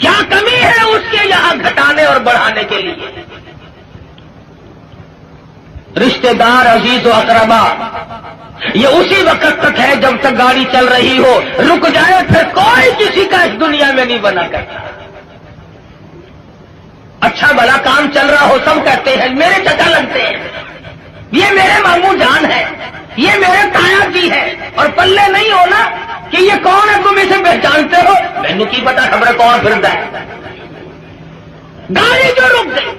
کیا کمی ہے اس کے یہاں گھٹانے اور بڑھانے کے لیے؟ رشتہ دار، عزیز و اقربا، یہ اسی وقت تک ہے جب تک گاڑی چل رہی ہو، رک جائے پھر کوئی کسی کا اس دنیا میں نہیں بنا کرتا۔ اچھا بھلا کام چل رہا ہو، سب کہتے ہیں میرے چچا لگتے ہیں، یہ میرے ماموں جان ہے، یہ میرے تایا جی ہے، اور پلے نہیں ہونا کہ یہ کون ہے، تم اسے پہچانتے ہو؟ مینو کی پتا خبر کون پھرتا ہے۔ گاڑی جو رک گئی،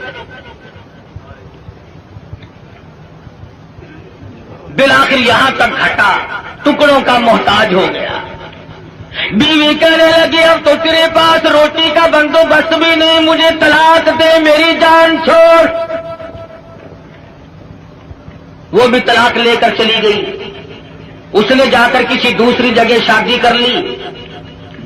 بالآخر یہاں تک گھٹا، ٹکڑوں کا محتاج ہو گیا۔ بیوی کہنے لگی اب تو تیرے پاس روٹی کا بندوبست بھی نہیں، مجھے طلاق دے، میری جان چھوڑ۔ وہ بھی طلاق لے کر چلی گئی۔ اس نے جا کر کسی دوسری جگہ شادی کر لی۔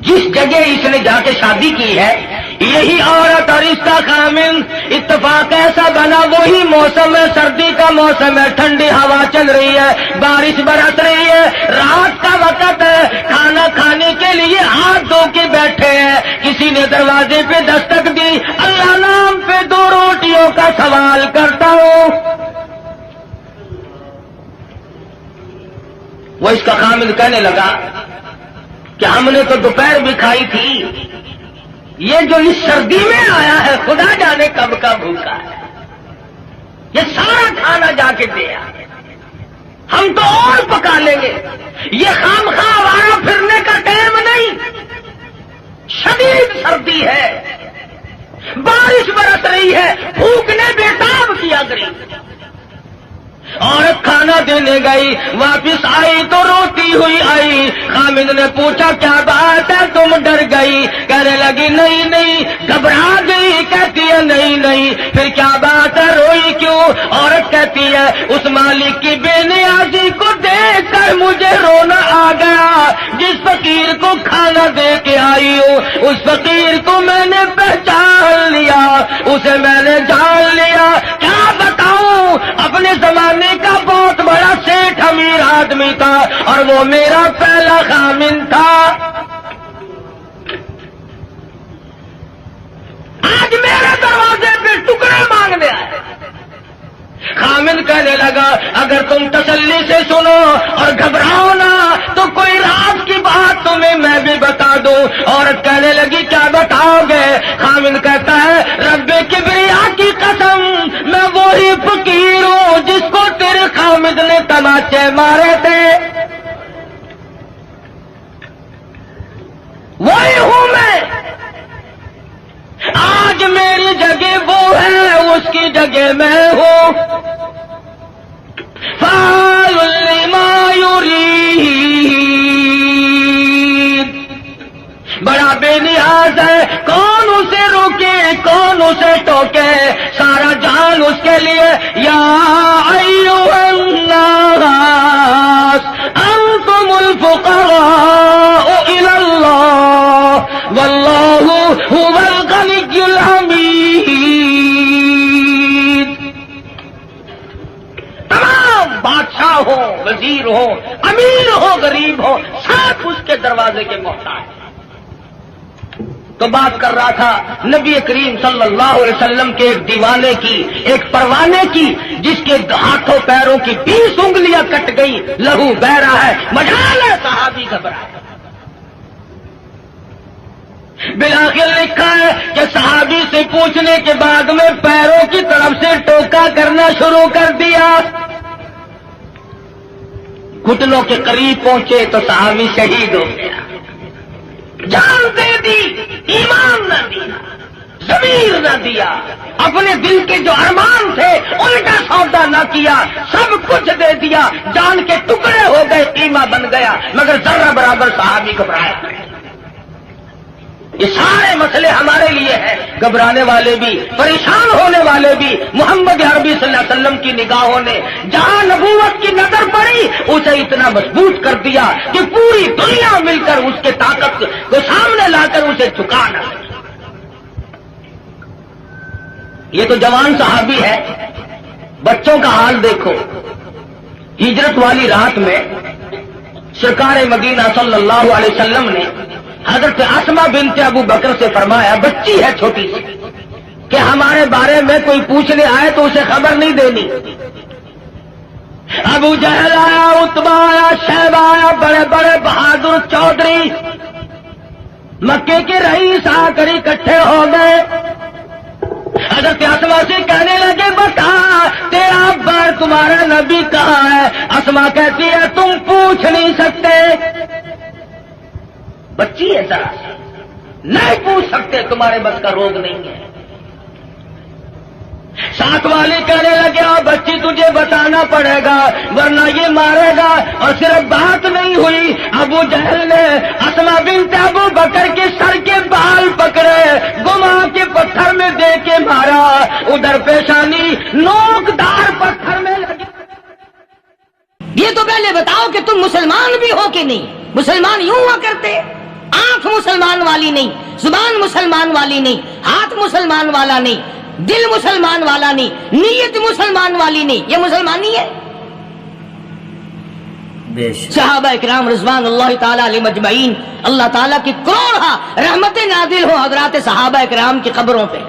جس جگہ اس نے جا کے شادی کی ہے، یہی عورت اور اس کا خامن، اتفاق ایسا بنا وہی موسم ہے، سردی کا موسم ہے، ٹھنڈی ہوا چل رہی ہے، بارش برس رہی ہے، رات کا وقت ہے، کھانا کھانے کے لیے ہاتھ دھو کے بیٹھے ہیں، کسی نے دروازے پہ دستک دی، اللہ نام پہ 2 روٹیوں کا سوال کرتا ہوں۔ وہ اس کا خامد کہنے لگا کہ ہم نے تو دوپہر بھی کھائی تھی، یہ جو اس سردی میں آیا ہے خدا جانے کب کا بھوکا ہے، یہ سارا کھانا جا کے دیا، ہم تو اور پکا لیں گے، یہ خام خواہ آوارہ پھرنے کا ٹائم نہیں، شدید سردی ہے، بارش برس رہی ہے، بھوک نے بےتاب کیا گئی۔ عورت کھانا دینے گئی، واپس آئی تو روتی ہوئی آئی۔ خامد نے پوچھا کیا بات ہے، تم ڈر گئی؟ کہنے لگی نہیں نہیں، گھبرا گئی۔ کہتی ہے نہیں نہیں، پھر کیا بات ہے، روئی کیوں؟ عورت کہتی ہے اس مالک کی بے نیازی کو دیکھ کر مجھے رونا آ گیا، جس فقیر کو کھانا دے کے آئی ہوں اس فقیر کو میں نے پہچان لیا، اسے میں نے جان لیا۔ کیا بتاؤں، اپنے زمانے کا بہت بڑا سیٹھ امیر آدمی تھا اور وہ میرا پہلا خامن تھا، آج میرے دروازے پہ ٹکڑے مانگنے آئے۔ خامن کہنے لگا اگر تم تسلی سے سنو اور گھبراؤ نہ تو کوئی راز کی بات تمہیں میں بھی بتا دوں۔ عورت کہنے لگی کیا بتاؤ گے؟ خامن کہتا ہے رب کبریا کی قسم، میں وہی فقیر ہوں جس کو تیرے خامد نے تماچے مارے تھے، وہی ہوں میں۔ آج میری جگہ وہ ہے، اس کی جگہ میں ہوں۔ فعال لما يريد، اسے ٹوکے، سارا جان اس کے لیے یا ایھا الناس انتم الفقراء الی اللہ واللہ هو الغنی الحمید۔ تمام بادشاہ ہو، وزیر ہو، امیر ہو، غریب ہو، سب اس کے دروازے کے محتاج۔ تو بات کر رہا تھا نبی کریم صلی اللہ علیہ وسلم کے ایک دیوانے کی، ایک پروانے کی، جس کے ہاتھوں پیروں کی 20 انگلیاں کٹ گئی، لہو بہ رہا ہے، مجال ہے صحابی گھبرائے۔ بالآخر لکھا ہے کہ صحابی سے پوچھنے کے بعد میں پیروں کی طرف سے ٹوکا کرنا شروع کر دیا۔ گھٹنوں کے قریب پہنچے تو صحابی شہید ہو گیا۔ جان دے دی، ایمان نہ دیا، ضمیر نہ دیا، اپنے دل کے جو ارمان تھے ان کا سودا نہ کیا، سب کچھ دے دیا، جان کے ٹکڑے ہو گئے، قیمہ بن گیا، مگر ذرہ برابر صحابی گھبرایا۔ یہ سارے مسئلے ہمارے لیے ہیں، گھبرانے والے بھی، پریشان ہونے والے بھی۔ محمد عربی صلی اللہ علیہ وسلم کی نگاہوں نے جہاں نبوت کی نظر پڑی اسے اتنا مضبوط کر دیا کہ پوری دنیا مل کر اس کے طاقت کو سامنے لا کر اسے جھکا نہ سکی۔ یہ تو جوان صحابی ہے، بچوں کا حال دیکھو۔ ہجرت والی رات میں سرکار مدینہ صلی اللہ علیہ وسلم نے حضرت اسما بنت ابو بکر سے فرمایا، بچی ہے چھوٹی سی، کہ ہمارے بارے میں کوئی پوچھنے آئے تو اسے خبر نہیں دینی۔ ابو جہل آیا، عتبہ آیا، شیبہ آیا، بڑے بڑے بہادر چودھری مکے کے رئیس آ کر اکٹھے ہو گئے۔ حضرت اسما سے کہنے لگے، بتا تیرا بار تمہارا نبی کہاں ہے؟ اسما کہتی ہے، تم پوچھ نہیں سکتے، بچی ہے ذرا نہیں پوچھ سکتے، تمہارے بس کا روگ نہیں ہے۔ ساتھ والے کہنے لگے، بچی تجھے بتانا پڑے گا ورنہ یہ مارے گا۔ اور صرف بات نہیں ہوئی، ابو جہل نے اسما بنت ابو بکر کے سر کے بال پکڑے، گما کے پتھر میں دے کے مارا، ادھر پیشانی نوکدار پتھر میں لگی۔ یہ تو پہلے بتاؤ کہ تم مسلمان بھی ہو کہ نہیں؟ مسلمان یوں ہوا کرتے، آنکھ مسلمان والی نہیں، زبان مسلمان والی نہیں، ہاتھ مسلمان والا نہیں، دل مسلمان والا نہیں، نیت مسلمان والی نہیں، یہ مسلمانی ہے؟ صحابہ اکرام رضوان اللہ تعالی علیہ مجمعین، اللہ تعالیٰ کی کروڑا رحمتیں نازل ہو حضرات صحابہ اکرام کی قبروں پہ۔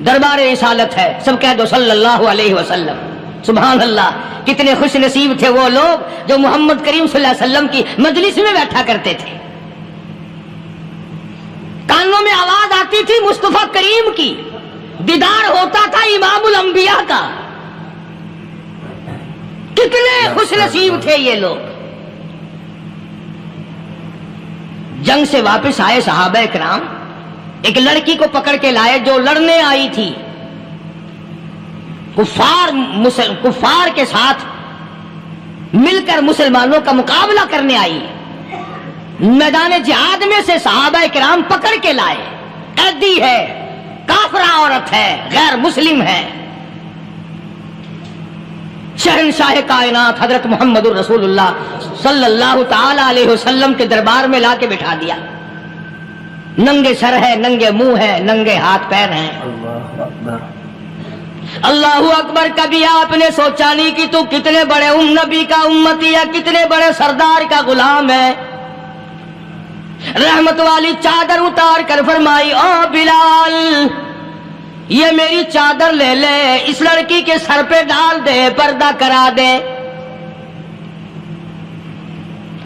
دربار رسالت ہے، سب کہہ دو صلی اللہ علیہ وسلم۔ سبحان اللہ، کتنے خوش نصیب تھے وہ لوگ جو محمد کریم صلی اللہ علیہ وسلم کی مجلس میں بیٹھا کرتے تھے۔ کانوں میں آواز آتی تھی مصطفیٰ کریم کی، دیدار ہوتا تھا امام الانبیاء کا۔ کتنے خوش نصیب تھے یہ لوگ۔ جنگ سے واپس آئے صحابہ کرام، ایک لڑکی کو پکڑ کے لائے جو لڑنے آئی تھی، کفار کے ساتھ مل کر مسلمانوں کا مقابلہ کرنے آئی۔ میدان جہاد میں سے صحابہ کرام پکڑ کے لائے، قیدی ہے، کافرہ عورت ہے، غیر مسلم ہے۔ شہنشاہ کائنات حضرت محمد الرسول اللہ صلی اللہ تعالی علیہ وسلم کے دربار میں لا کے بٹھا دیا۔ ننگے سر ہے، ننگے منہ ہے، ننگے ہاتھ پیر ہیں۔ اللہ اکبر، کبھی آپ نے سوچا نہیں کہ تو کتنے بڑے نبی کا امتی ہے، کتنے بڑے سردار کا غلام ہے؟ رحمت والی چادر اتار کر فرمائی، او بلال یہ میری چادر لے لے، اس لڑکی کے سر پہ ڈال دے، پردہ کرا دے۔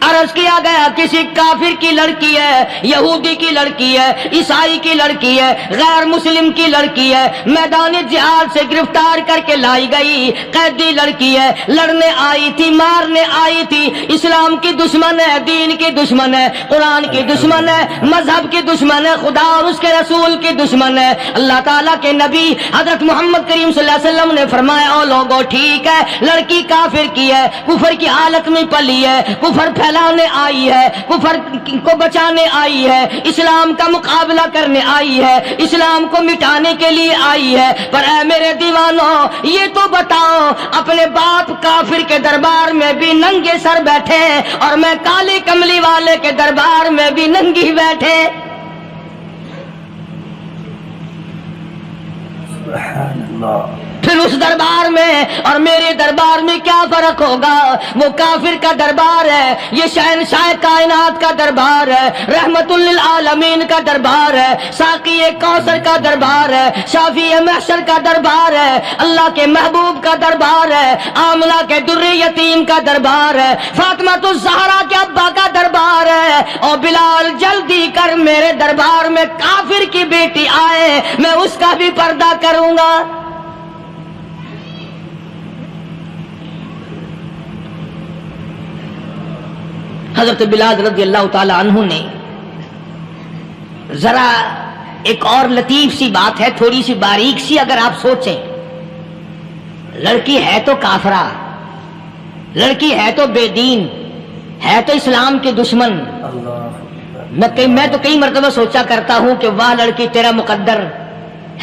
عرض کیا گیا کسی کافر کی لڑکی ہے، یہودی کی لڑکی ہے، عیسائی کی لڑکی ہے، غیر مسلم کی لڑکی ہے، میدان جہاد سے گرفتار کر کے لائی گئی، قیدی لڑکی ہے، لڑنے آئی تھی، مارنے آئی تھی، اسلام کی دشمن ہے، دین کی دشمن ہے، قرآن کی دشمن ہے، مذہب کی دشمن ہے، خدا اور اس کے رسول کی دشمن ہے۔ اللہ تعالیٰ کے نبی حضرت محمد کریم صلی اللہ علیہ وسلم نے فرمایا، او لوگو ٹھیک ہے، لڑکی کافر کی ہے، کفر کی حالت میں پلی ہے، کفر پھیلا بچانے آئی ہے، کفر کو بچانے آئی ہے، اسلام کا مقابلہ کرنے آئی ہے، اسلام کو مٹانے کے لیے آئی ہے۔ پر اے میرے دیوانوں، یہ تو بتاؤ، اپنے باپ کافر کے دربار میں بھی ننگے سر بیٹھے اور میں کالی کملی والے کے دربار میں بھی ننگی بیٹھے۔ سبحان اللہ۔ پھر اس دربار میں اور میرے دربار میں کیا فرق ہوگا؟ وہ کافر کا دربار ہے، یہ شہنشاہ کائنات کا دربار ہے، رحمت للعالمین کا دربار ہے، ساقی کوثر کا دربار ہے، شافی محشر کا دربار ہے، اللہ کے محبوب کا دربار ہے، آمنہ کے در یتیم کا دربار ہے، فاطمہ الزہرا کے ابا کا دربار ہے۔ اور بلال جلدی کر، میرے دربار میں کافر کی بیٹی آئے، میں اس کا بھی پردہ کروں گا۔ حضرت بلال رضی اللہ تعالی عنہ نے ذرا ایک اور لطیف سی بات ہے، تھوڑی سی باریک سی، اگر آپ سوچیں، لڑکی ہے تو کافرہ، لڑکی ہے تو بے دین، ہے تو اسلام کے دشمن۔ میں تو کئی مرتبہ سوچا کرتا ہوں کہ واہ لڑکی تیرا مقدر،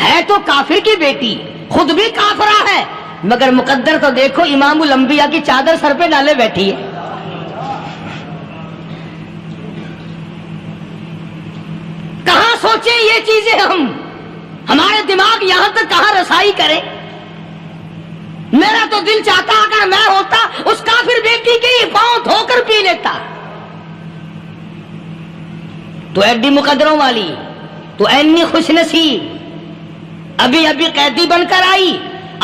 ہے تو کافر کی بیٹی، خود بھی کافرہ ہے، مگر مقدر تو دیکھو، امام الانبیاء کی چادر سر پہ ڈالے بیٹھی ہے۔ کہاں سوچیں یہ چیزیں، ہمارے دماغ یہاں تک کہاں رسائی کریں؟ میرا تو دل چاہتا اگر میں ہوتا اس کافر بیٹی کے ہی پاؤں دھو کر پی لیتا۔ تو ایڈی مقدروں والی، تو اینی خوش نصیب، ابھی ابھی قیدی بن کر آئی،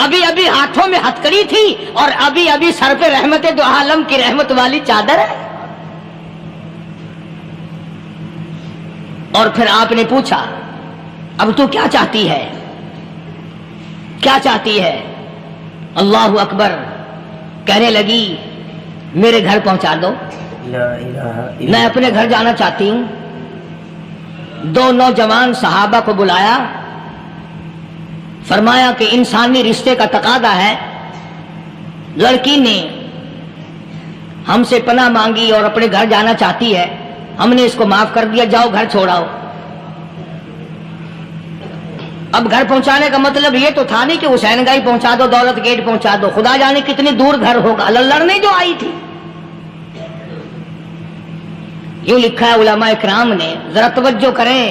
ابھی ابھی ہاتھوں میں ہتکڑی تھی اور ابھی ابھی سر پہ رحمت دو عالم کی رحمت والی چادر ہے۔ اور پھر آپ نے پوچھا اب تو کیا چاہتی ہے، کیا چاہتی ہے؟ اللہ اکبر، کہنے لگی میرے گھر پہنچا دو، میں اپنے گھر جانا چاہتی ہوں۔ دو نوجوان صحابہ کو بلایا، فرمایا کہ انسانی رشتے کا تقاضا ہے، لڑکی نے ہم سے پناہ مانگی اور اپنے گھر جانا چاہتی ہے، ہم نے اس کو معاف کر دیا، جاؤ گھر چھوڑاؤ۔ اب گھر پہنچانے کا مطلب یہ تو تھا نہیں کہ حسین گائی پہنچا دو، دولت گیٹ پہنچا دو، خدا جانے کتنی دور گھر ہوگا، لڑنے جو آئی تھی۔ یوں لکھا ہے علماء اکرام نے، ذرا توجہ کریں،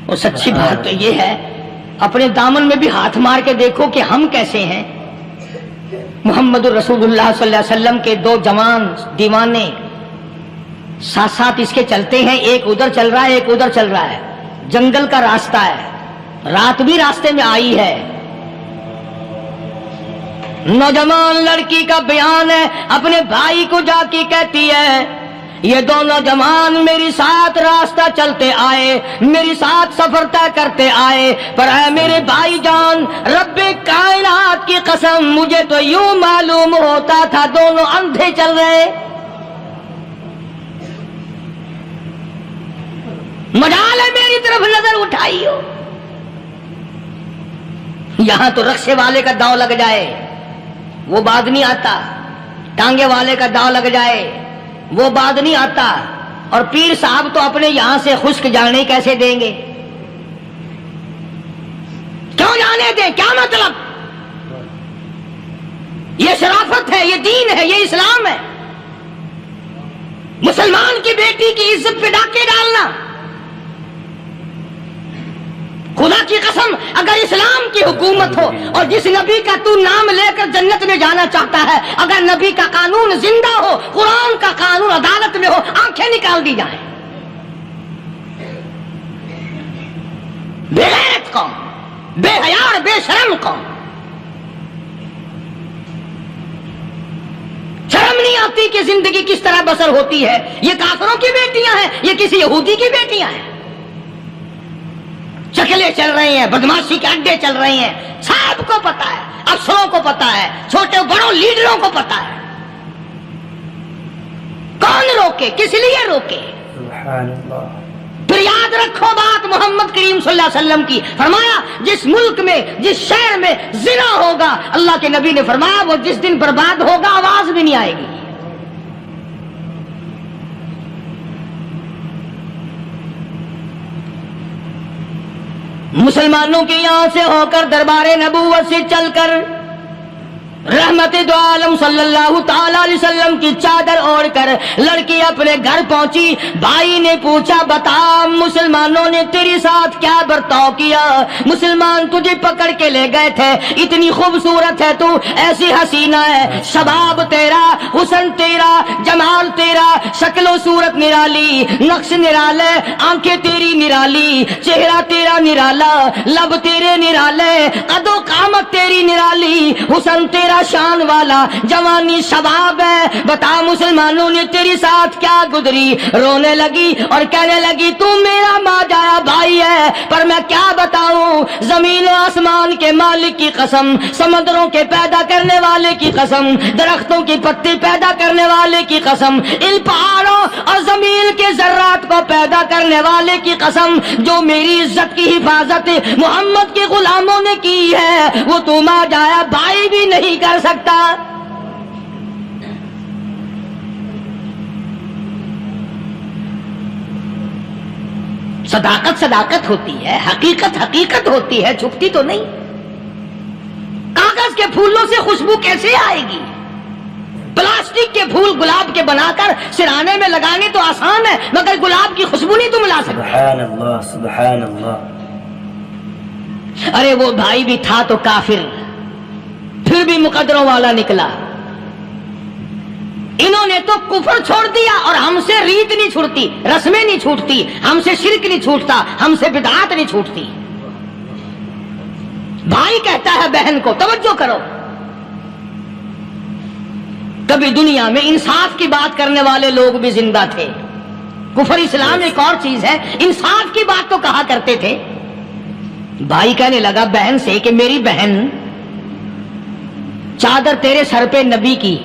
اور سچی بات تو یہ ہے، اپنے دامن میں بھی ہاتھ مار کے دیکھو کہ ہم کیسے ہیں۔ محمد الرسول اللہ صلی اللہ علیہ وسلم کے دو جوان دیوانے ساتھ ساتھ اس کے چلتے ہیں، ایک ادھر چل رہا ہے ایک ادھر چل رہا ہے، جنگل کا راستہ ہے، رات بھی راستے میں آئی ہے۔ نوجوان لڑکی کا بیان ہے، اپنے بھائی کو جا کے کہتی ہے یہ دو نوجوان میری ساتھ راستہ چلتے آئے، میری ساتھ سفر طے کرتے آئے، پر اے میرے بھائی جان، رب کائنات کی قسم مجھے تو یوں معلوم ہوتا تھا دونوں اندھے چل رہے۔ مجال ہے میری طرف نظر اٹھائی ہو، یہاں تو رکشے والے کا داؤ لگ جائے وہ بعد نہیں آتا، ٹانگے والے کا داؤ لگ جائے وہ بعد نہیں آتا، اور پیر صاحب تو اپنے یہاں سے خشک جانے کیسے دیں گے؟ کیوں جانے دیں؟ کیا مطلب؟ یہ شرافت ہے، یہ دین ہے، یہ اسلام ہے۔ مسلمان کی بیٹی کی عزت پہ ڈاکے ڈالنا، خدا کی قسم اگر اسلام کی حکومت ہو اور جس نبی کا تو نام لے کر جنت میں جانا چاہتا ہے، اگر نبی کا قانون زندہ ہو، قرآن کا قانون عدالت میں ہو، آنکھیں نکال دی جائیں۔ بے غیرت قوم، بے حیا اور بے شرم قوم، شرم نہیں آتی کہ زندگی کس طرح بسر ہوتی ہے۔ یہ کافروں کی بیٹیاں ہیں، یہ کسی یہودی کی بیٹیاں ہیں، شکلیں چل رہی ہیں، بدماشی کے اڈے چل رہی ہیں، سب کو پتا ہے، افسروں کو پتا ہے، چھوٹے بڑوں لیڈروں کو پتا ہے۔ کون روکے؟ کس لیے روکے؟ سبحان اللہ۔ پھر یاد رکھو بات محمد کریم صلی اللہ علیہ وسلم کی، فرمایا جس ملک میں جس شہر میں زنا ہوگا، اللہ کے نبی نے فرمایا وہ جس دن برباد ہوگا آواز بھی نہیں آئے گی۔ مسلمانوں کے یہاں سے ہو کر دربار نبوت سے چل کر رحمت دو عالم صلی اللہ تعالی علیہ وسلم کی چادر اوڑھ کر لڑکی اپنے گھر پہنچی. بھائی نے پوچھا بتا مسلمانوں نے تیرے ساتھ کیا برتاؤ کیا؟ مسلمان تجھے پکڑ کے لے گئے تھے، اتنی خوبصورت ہے تو، ایسی حسینہ ہے، شباب تیرا، حسن تیرا، جمال تیرا، شکل و صورت نرالی، نقش نرالے، آنکھیں تیری نرالی، چہرہ تیرا نرالا، لب تیرے نرالے، قد و قامت تیری نرالی، حسن تیرا شان والا، جوانی شباب ہے، بتا مسلمانوں نے تیری ساتھ کیا گزری؟ رونے لگی اور کہنے لگی تو میرا ماجایا بھائی ہے، پر میں کیا بتاؤں، زمین و آسمان کے مالک کی قسم، سمندروں کے پیدا کرنے والے کی قسم، درختوں کی پتی پیدا کرنے والے کی قسم، ان پہاڑوں اور زمین کے ذرات کو پیدا کرنے والے کی قسم، جو میری عزت کی حفاظت محمد کے غلاموں نے کی ہے، وہ تو ماجایا بھائی بھی نہیں کر سکتا. صداقت صداقت ہوتی ہے، حقیقت حقیقت ہوتی ہے، چھپتی تو نہیں. کاغذ کے پھولوں سے خوشبو کیسے آئے گی؟ پلاسٹک کے پھول گلاب کے بنا کر سرانے میں لگانے تو آسان ہے، مگر گلاب کی خوشبو نہیں تم لا سکتے. سبحان اللہ سبحان اللہ. ارے وہ بھائی بھی تھا تو کافر، پھر بھی مقدروں والا نکلا. انہوں نے تو کفر چھوڑ دیا، اور ہم سے ریت نہیں چھوٹتی، رسمیں نہیں چھوٹتی، ہم سے شرک نہیں چھوٹتا، ہم سے بدعات نہیں چھوٹتی. بھائی کہتا ہے بہن کو، توجہ کرو، کبھی دنیا میں انصاف کی بات کرنے والے لوگ بھی زندہ تھے. کفر اسلام ایک اور چیز ہے، انصاف کی بات تو کہا کرتے تھے. بھائی کہنے لگا بہن سے کہ میری بہن، چادر تیرے سر پہ نبی کی،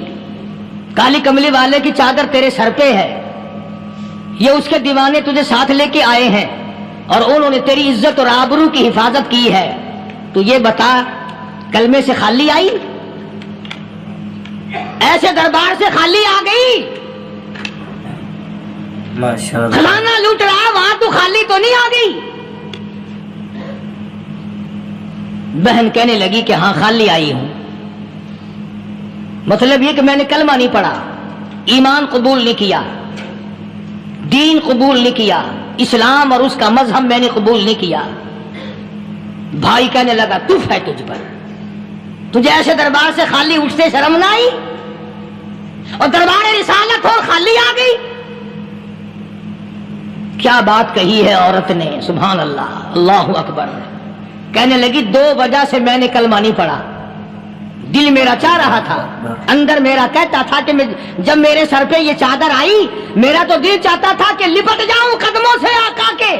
کالی کملی والے کی چادر تیرے سر پہ ہے، یہ اس کے دیوانے تجھے ساتھ لے کے آئے ہیں اور انہوں نے تیری عزت اور آبرو کی حفاظت کی ہے. تو یہ بتا کلمے سے خالی آئی؟ ایسے دربار سے خالی آ گئی؟ ماشاءاللہ. کھلانا لوٹ رہا وہاں تو خالی تو نہیں آ گئی؟ بہن کہنے لگی کہ ہاں خالی آئی ہوں. مطلب یہ کہ میں نے کلمہ نہیں پڑھا، ایمان قبول نہیں کیا، دین قبول نہیں کیا، اسلام اور اس کا مذہب میں نے قبول نہیں کیا. بھائی کہنے لگا تف ہے تجھ پر، تجھے ایسے دربار سے خالی اٹھتے شرم نہ آئی؟ اور دربار رسالت اور خالی آ گئی. کیا بات کہی ہے عورت نے، سبحان اللہ، اللہ اکبر. کہنے لگی 2 وجہ سے میں نے کلمہ نہیں پڑھا. دل میرا چاہ رہا تھا، اندر میرا کہتا تھا کہ جب میرے سر پہ یہ چادر آئی، میرا تو دل چاہتا تھا کہ لپٹ جاؤں قدموں سے آقا کے.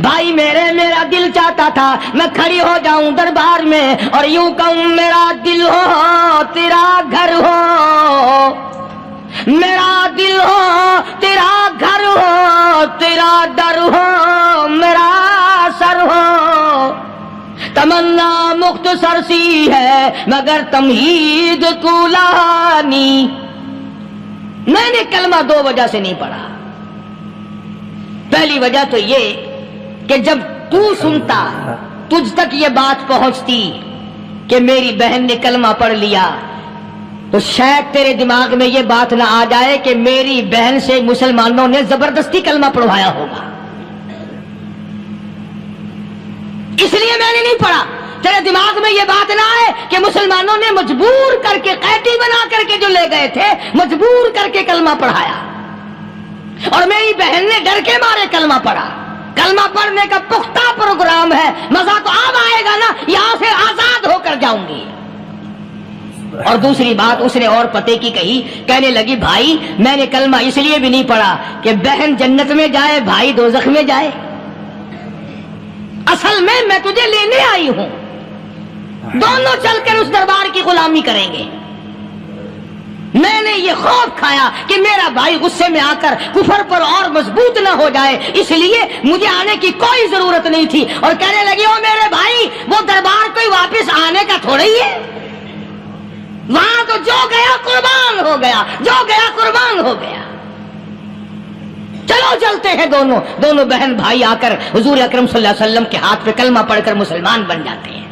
بھائی میرا دل چاہتا تھا میں کھڑی ہو جاؤں دربار میں اور یوں کہوں میرا دل ہو تیرا گھر ہو، میرا دل ہو تیرا گھر ہو، تیرا در ہو میرا سر ہو. تمنا مختصر سی ہے مگر تمہید کولانی. میں نے کلمہ 2 وجہ سے نہیں پڑھا. پہلی وجہ تو یہ کہ جب تو سنتا، تجھ تک یہ بات پہنچتی کہ میری بہن نے کلمہ پڑھ لیا، تو شاید تیرے دماغ میں یہ بات نہ آ جائے کہ میری بہن سے مسلمانوں نے زبردستی کلمہ پڑھوایا ہوگا. اس لیے میں نے نہیں پڑھا. تیرے دماغ میں یہ بات نہ آئے کہ مسلمانوں نے مجبور کر کے، قیدی بنا کر کے جو لے گئے تھے، مجبور کر کے کلمہ پڑھایا، اور میری بہن نے ڈر کے مارے کلمہ پڑھا. کلمہ پڑھنے کا پختہ پروگرام ہے، مزہ تو اب آئے گا نا، یہاں سے آزاد ہو کر جاؤں گی. اور دوسری بات اس نے اور پتے کی کہی، کہنے لگی بھائی میں نے کلمہ اس لیے بھی نہیں پڑھا کہ بہن جنت میں جائے بھائی دوزخ میں جائے. اصل میں تجھے لینے آئی ہوں، دونوں چل کر اس دربار کی غلامی کریں گے. میں نے یہ خوف کھایا کہ میرا بھائی غصے میں آ کر کفر پر اور مضبوط نہ ہو جائے، اس لیے مجھے آنے کی کوئی ضرورت نہیں تھی. اور کہنے لگی او میرے بھائی وہ دربار کوئی واپس آنے کا تھوڑا ہی ہے، وہاں تو جو گیا قربان ہو گیا، جو گیا قربان ہو گیا. چلو چلتے ہیں دونوں بہن بھائی آ کر حضور اکرم صلی اللہ علیہ وسلم کے ہاتھ پہ کلمہ پڑھ کر مسلمان بن جاتے ہیں.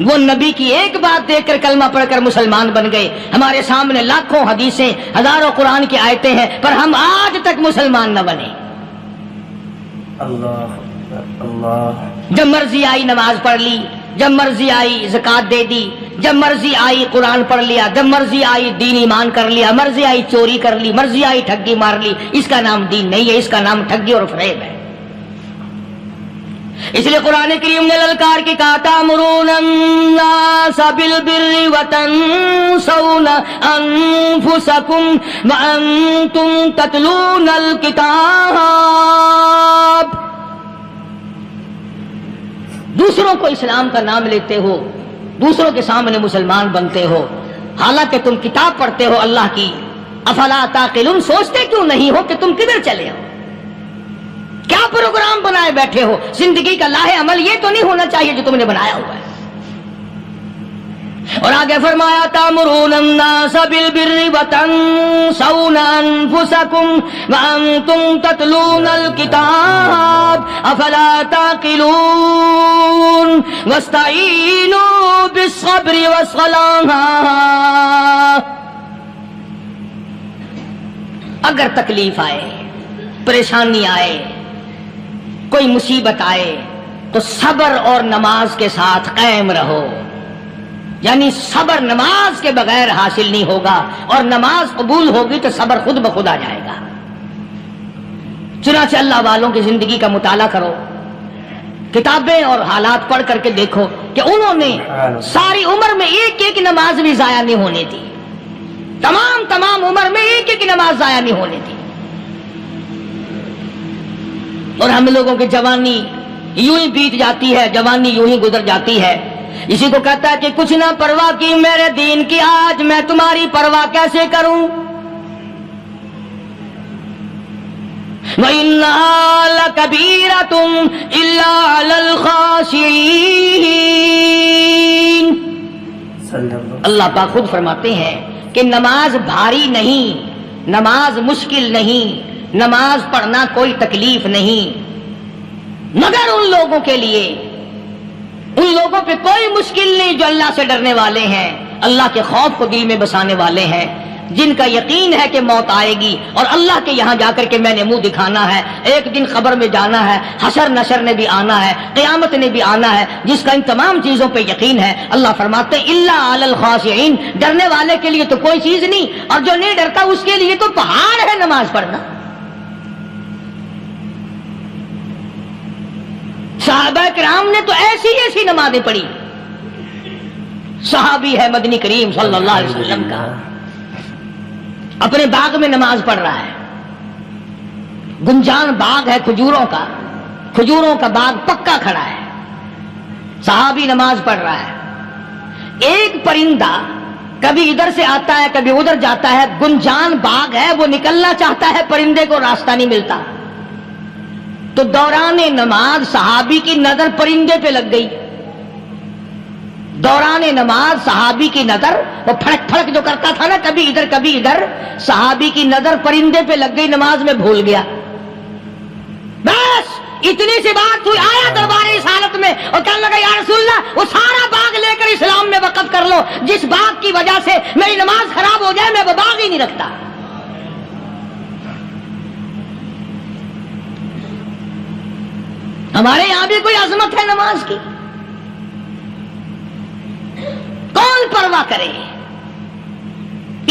وہ نبی کی ایک بات دیکھ کر کلمہ پڑھ کر مسلمان بن گئے. ہمارے سامنے لاکھوں حدیثیں، ہزاروں قرآن کی آیتیں ہیں، پر ہم آج تک مسلمان نہ بنے. اللہ اللہ. جب مرضی آئی نماز پڑھ لی، جب مرضی آئی زکات دے دی، جب مرضی آئی قرآن پڑھ لیا، جب مرضی آئی دین ایمان کر لیا، مرضی آئی چوری کر لی، مرضی آئی ٹھگی مار لی. اس کا نام دین نہیں ہے، اس کا نام ٹھگی اور فریب ہے. اس لیے قرآن کریم نے للکار کی کہا تأمرون الناس بالبر وتنسون انفسکم وانتم تتلون الکتاب. دوسروں کو اسلام کا نام لیتے ہو، دوسروں کے سامنے مسلمان بنتے ہو، حالانکہ تم کتاب پڑھتے ہو اللہ کی. افلا تعقلون، سوچتے کیوں نہیں ہو کہ تم کدھر چلے ہو؟ کیا پروگرام بنائے بیٹھے ہو؟ زندگی کا لاہ عمل یہ تو نہیں ہونا چاہیے جو تم نے بنایا ہوا ہے. اور آگے فرمایا تأمرون الناس بالبر وتنسون انفسکم وانتم تتلون الکتاب افلا تعقلون واستعینوا بالصبر والصلاة. اگر تکلیف آئے، پریشانی آئے، کوئی مصیبت آئے تو صبر اور نماز کے ساتھ قائم رہو. یعنی صبر نماز کے بغیر حاصل نہیں ہوگا، اور نماز قبول ہوگی تو صبر خود بخود آ جائے گا. چنانچہ اللہ والوں کی زندگی کا مطالعہ کرو، کتابیں اور حالات پڑھ کر کے دیکھو کہ انہوں نے ساری عمر میں ایک ایک نماز بھی ضائع نہیں ہونے دی. تمام عمر میں ایک ایک نماز ضائع نہیں ہونے دی. اور ہم لوگوں کی جوانی یوں ہی بیت جاتی ہے، جوانی یوں ہی گزر جاتی ہے. اسی کو کہتا ہے کہ کچھ نہ پرواہ کی میرے دین کی، آج میں تمہاری پرواہ کیسے کروں. وَإِنَّهَا لَكَبِيرَةٌ إِلَّا عَلَى الْخَاشِعِينَ. اللہ پاک خود فرماتے ہیں کہ نماز بھاری نہیں، نماز مشکل نہیں، نماز پڑھنا کوئی تکلیف نہیں، مگر ان لوگوں کے لیے، ان لوگوں پہ کوئی مشکل نہیں جو اللہ سے ڈرنے والے ہیں، اللہ کے خوف کو دل میں بسانے والے ہیں، جن کا یقین ہے کہ موت آئے گی اور اللہ کے یہاں جا کر کے میں نے منہ دکھانا ہے، ایک دن قبر میں جانا ہے، حشر نشر نے بھی آنا ہے، قیامت نے بھی آنا ہے، جس کا ان تمام چیزوں پہ یقین ہے. اللہ فرماتے ہیں الا علی الخاشعین، ڈرنے والے کے لیے تو کوئی چیز نہیں، اور جو نہیں ڈرتا اس کے لیے تو پہاڑ ہے نماز پڑھنا. صحابہ کرام نے تو ایسی نمازیں پڑھی. صحابی ہے مدنی کریم صلی اللہ علیہ وسلم کا، اپنے باغ میں نماز پڑھ رہا ہے. گنجان باغ ہے کھجوروں کا باغ پکا کھڑا ہے. صحابی نماز پڑھ رہا ہے. ایک پرندہ کبھی ادھر سے آتا ہے کبھی ادھر جاتا ہے. گنجان باغ ہے، وہ نکلنا چاہتا ہے، پرندے کو راستہ نہیں ملتا. تو دوران نماز صحابی کی نظر پرندے پہ لگ گئی. دوران نماز صحابی کی نظر، وہ پھڑک پھڑک جو کرتا تھا نا، کبھی ادھر، صحابی کی نظر پرندے پہ لگ گئی، نماز میں بھول گیا. بس اتنی سی بات ہوئی، آیا دربار رسالت میں اور کہنے لگا یا رسول اللہ وہ سارا باغ لے کر اسلام میں وقف کر لو، جس باغ کی وجہ سے میری نماز خراب ہو جائے میں وہ باغ ہی نہیں رکھتا. ہمارے یہاں بھی کوئی عظمت ہے نماز کی؟ کون پرواہ کرے؟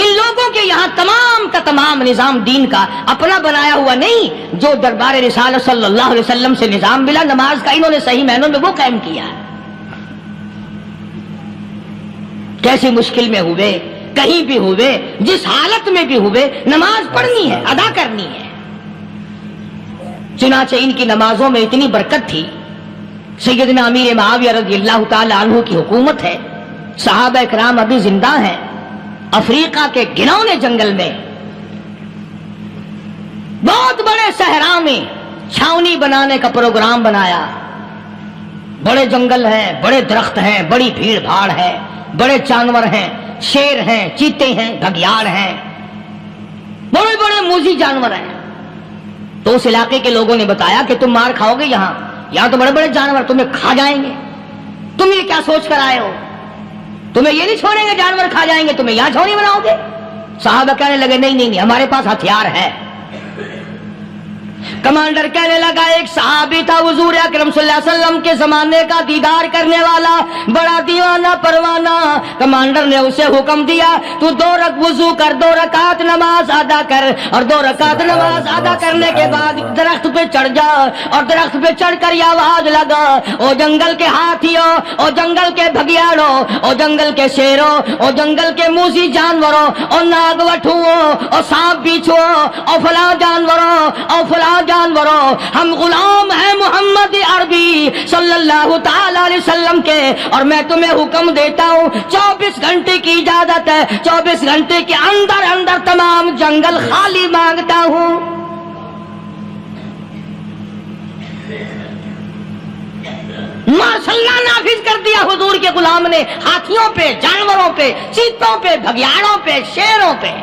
ان لوگوں کے یہاں تمام کا تمام نظام دین کا اپنا بنایا ہوا نہیں، جو دربار رسالت صلی اللہ علیہ وسلم سے نظام ملا نماز کا، انہوں نے صحیح معنوں میں وہ قائم کیا. کیسی مشکل میں ہوئے، کہیں بھی ہوئے، جس حالت میں بھی ہوئے، نماز پڑھنی ہے، ادا کرنی ہے. چنانچہ ان کی نمازوں میں اتنی برکت تھی. سیدنا امیر معاویہ رضی اللہ تعالی عنہ کی حکومت ہے، صحابہ کرام ابھی زندہ ہیں. افریقہ کے گھنونے جنگل میں، بہت بڑے صحرا میں چھاونی بنانے کا پروگرام بنایا. بڑے جنگل ہیں، بڑے درخت ہیں، بڑی بھیڑ بھاڑ ہے، بڑے جانور ہیں، شیر ہیں، چیتے ہیں، گھگیاڑ ہیں، بڑے بڑے موذی جانور ہیں. تو اس علاقے کے لوگوں نے بتایا کہ تم مار کھاؤ گے، یہاں تو بڑے بڑے جانور تمہیں کھا جائیں گے، تم یہ کیا سوچ کر آئے ہو؟ تمہیں یہ نہیں چھوڑیں گے، جانور کھا جائیں گے، تمہیں یہاں چھوڑی بناؤ گے؟ صحابہ کہنے لگے نہیں، ہمارے پاس ہتھیار ہے۔ کمانڈر کہنے لگا ایک صحابی تھا حضور اکرم صلی اللہ علیہ وسلم کے زمانے کا دیدار کرنے والا، بڑا دیوانہ پروانہ۔ کمانڈر نے اسے حکم دیا تو 2 رکعت وضو کر، 2 رکعت نماز ادا کر، اور 2 رکعت نماز ادا کرنے کے بعد درخت پہ چڑھ جا، اور درخت پہ چڑھ کر یہ آواز لگا، او جنگل کے ہاتھیوں، او جنگل کے بھگیاڑوں، او جنگل کے شیروں، او جنگل کے موذی جانوروں، اور ناگ وٹھوؤں، اور سانپ بیچھوؤں، اور فلاں جانوروں، اور فلاں جانوروں، ہم غلام ہیں محمد عربی صلی اللہ تعالی علیہ وسلم کے، اور میں تمہیں حکم دیتا ہوں 24 گھنٹے کی اجازت ہے، 24 گھنٹے کے اندر تمام جنگل خالی مانگتا ہوں۔ مارشلہ نافذ کر دیا حضور کے غلام نے، ہاتھیوں پہ، جانوروں پہ، چیتوں پہ، بھگیاڑوں پہ، شیروں پہ،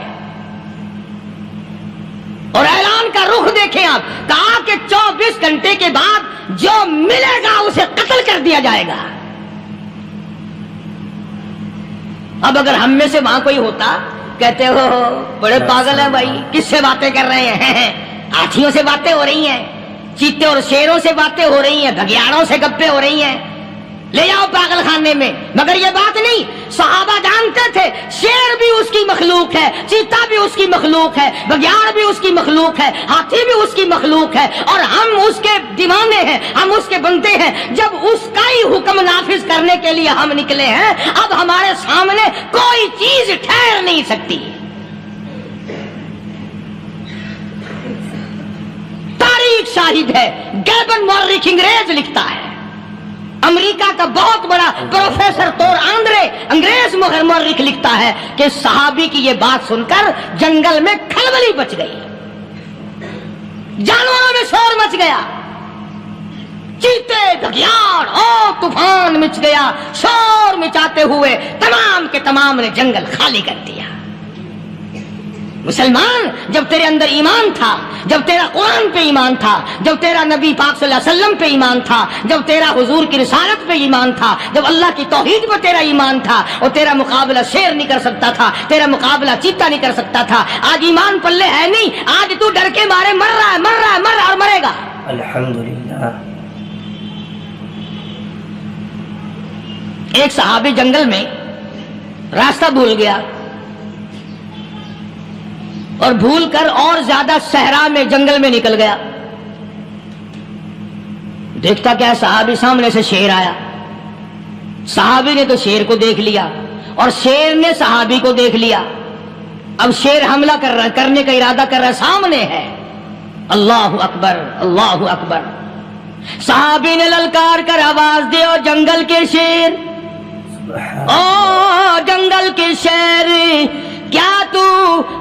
اور اعلان کا رخ دیکھیں آپ، کہا کہ 24 گھنٹے کے بعد جو ملے گا اسے قتل کر دیا جائے گا۔ اب اگر ہم میں سے وہاں کوئی ہوتا، کہتے ہو بڑے پاگل ہیں بھائی، کس سے باتیں کر رہے ہیں؟ ہاتھیوں سے باتیں ہو رہی ہیں، چیتے اور شیروں سے باتیں ہو رہی ہیں، بھگیاڑوں سے گپیں ہو رہی ہیں، لے جاؤ پاگل خانے میں۔ مگر یہ بات نہیں، صحابہ جانتے تھے شیر بھی اس کی مخلوق ہے، چیتا بھی اس کی مخلوق ہے، بگیاڑ بھی اس کی مخلوق ہے، ہاتھی بھی اس کی مخلوق ہے، اور ہم اس کے دیوانے ہیں، ہم اس کے بندے ہیں۔ جب اس کا ہی حکم نافذ کرنے کے لیے ہم نکلے ہیں، اب ہمارے سامنے کوئی چیز ٹھہر نہیں سکتی۔ تاریخ شاہد ہے، گیبن مورخ انگریز لکھتا ہے، امریکہ کا بہت بڑا پروفیسر تور آندرے انگریز مورخ لکھتا ہے کہ صحابی کی یہ بات سن کر جنگل میں کھلبلی بچ گئی، جانوروں میں شور مچ گیا، چیتے، بھگیاڑ اور طوفان مچ گیا، شور مچاتے ہوئے تمام کے تمام نے جنگل خالی کر دیا۔ مسلمان، جب تیرے اندر ایمان تھا، جب تیرا قرآن پہ ایمان تھا، جب تیرا نبی پاک صلی اللہ علیہ وسلم پہ ایمان تھا، جب تیرا حضور کی رسالت پہ ایمان تھا، جب اللہ کی توحید پہ تیرا ایمان تھا، اور تیرا مقابلہ شیر نہیں کر سکتا تھا، تیرا مقابلہ چیتا نہیں کر سکتا تھا۔ آج ایمان پلے ہے نہیں، آج تو ڈر کے مارے مر رہا ہے اور مرے گا۔ الحمدللہ۔ ایک صحابی جنگل میں راستہ بھول گیا، اور بھول کر اور زیادہ صحرا میں جنگل میں نکل گیا۔ دیکھتا کیا صحابی سامنے سے شیر آیا، صحابی نے تو شیر کو دیکھ لیا اور شیر نے صحابی کو دیکھ لیا۔ اب شیر حملہ کرنے کا ارادہ کر رہا ہے، سامنے ہے۔ اللہ اکبر، اللہ اکبر۔ صحابی نے للکار کر آواز دی، او جنگل کے شیر، او جنگل کے شیر، کیا تو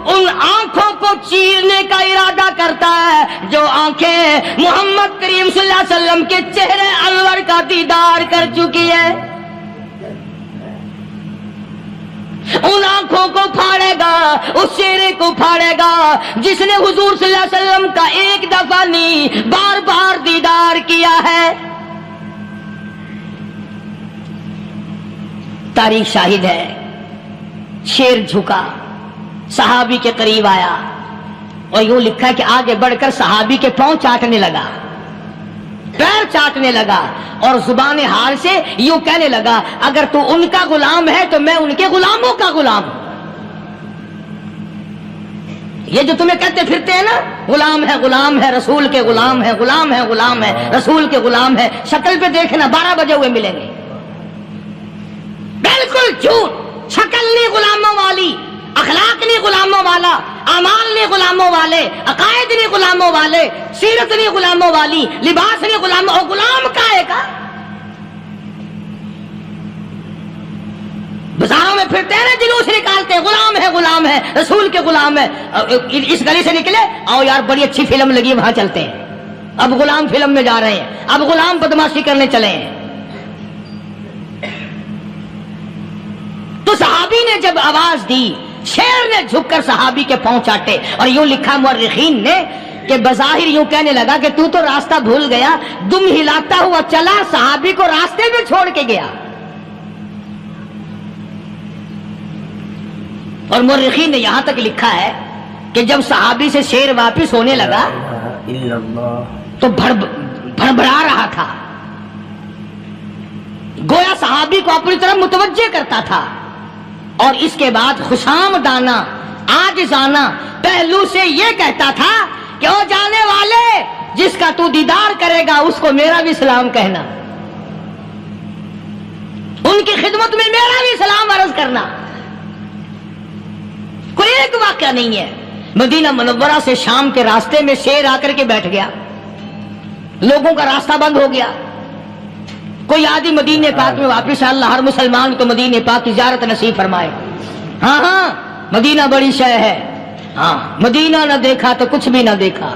ان آنکھوں کو چیرنے کا ارادہ کرتا ہے جو آنکھیں محمد کریم صلی اللہ علیہ وسلم کے چہرے انور کا دیدار کر چکی ہے؟ ان آنکھوں کو پھاڑے گا، اس چہرے کو پھاڑے گا جس نے حضور صلی اللہ علیہ وسلم کا ایک دفعہ نہیں بار بار دیدار کیا ہے۔ تاریخ شاہد ہے، شیر جھکا، صحابی کے قریب آیا، اور یوں لکھا کہ آگے بڑھ کر صحابی کے پاؤں چاٹنے لگا، پیر چاٹنے لگا، اور زبان حال سے یوں کہنے لگا، اگر تو ان کا غلام ہے تو میں ان کے غلاموں کا غلام ہوں۔ یہ جو تمہیں کہتے پھرتے ہیں نا، غلام ہے رسول کے غلام ہے، غلام ہے رسول کے غلام ہے، شکل پہ دیکھنا 12 بجے ہوئے ملیں گے۔ بالکل جھوٹ، شکل نہیں غلاموں والی، اخلاق نہیں غلاموں والا، اعمال نہیں غلاموں والے، عقائد نہیں غلاموں والے، سیرت نہیں غلاموں والی، لباس نہیں غلاموں، اور غلام کائے کا؟ بازاروں میں پھرتے ہیں نا، جلوس نکالتے ہیں، غلام ہے رسول کے غلام ہے۔ اس گلی سے نکلے، آؤ یار بڑی اچھی فلم لگی، وہاں چلتے ہیں۔ اب غلام فلم میں جا رہے ہیں، اب غلام بدماشی کرنے چلے ہیں۔ تو صحابی نے جب آواز دی، شیر نے جھک کر صحابی کے پاؤں چاٹے، اور یوں لکھا مورخین نے کہ بظاہر یوں کہنے لگا کہ تو راستہ بھول گیا، دم ہلاتا ہوا چلا، صحابی کو راستے میں چھوڑ کے گیا۔ اور مورخین نے یہاں تک لکھا ہے کہ جب صحابی سے شیر واپس ہونے لگا تو بھڑبڑا رہا تھا، گویا صحابی کو اپنی طرف متوجہ کرتا تھا، اور اس کے بعد خوشامدانہ عاجزانہ پہلو سے یہ کہتا تھا کہ او جانے والے، جس کا تو دیدار کرے گا اس کو میرا بھی سلام کہنا، ان کی خدمت میں میرا بھی سلام عرض کرنا۔ کوئی ایک واقعہ نہیں ہے۔ مدینہ منورہ سے شام کے راستے میں شیر آ کر کے بیٹھ گیا، لوگوں کا راستہ بند ہو گیا، کوئی آدھی مدینے پاک میں واپس، اللہ ہر مسلمان کو مدینے پاک کی زیارت نصیب فرمائے۔ ہاں ہاں مدینہ بڑی شے ہے، ہاں مدینہ نہ دیکھا تو کچھ بھی نہ دیکھا،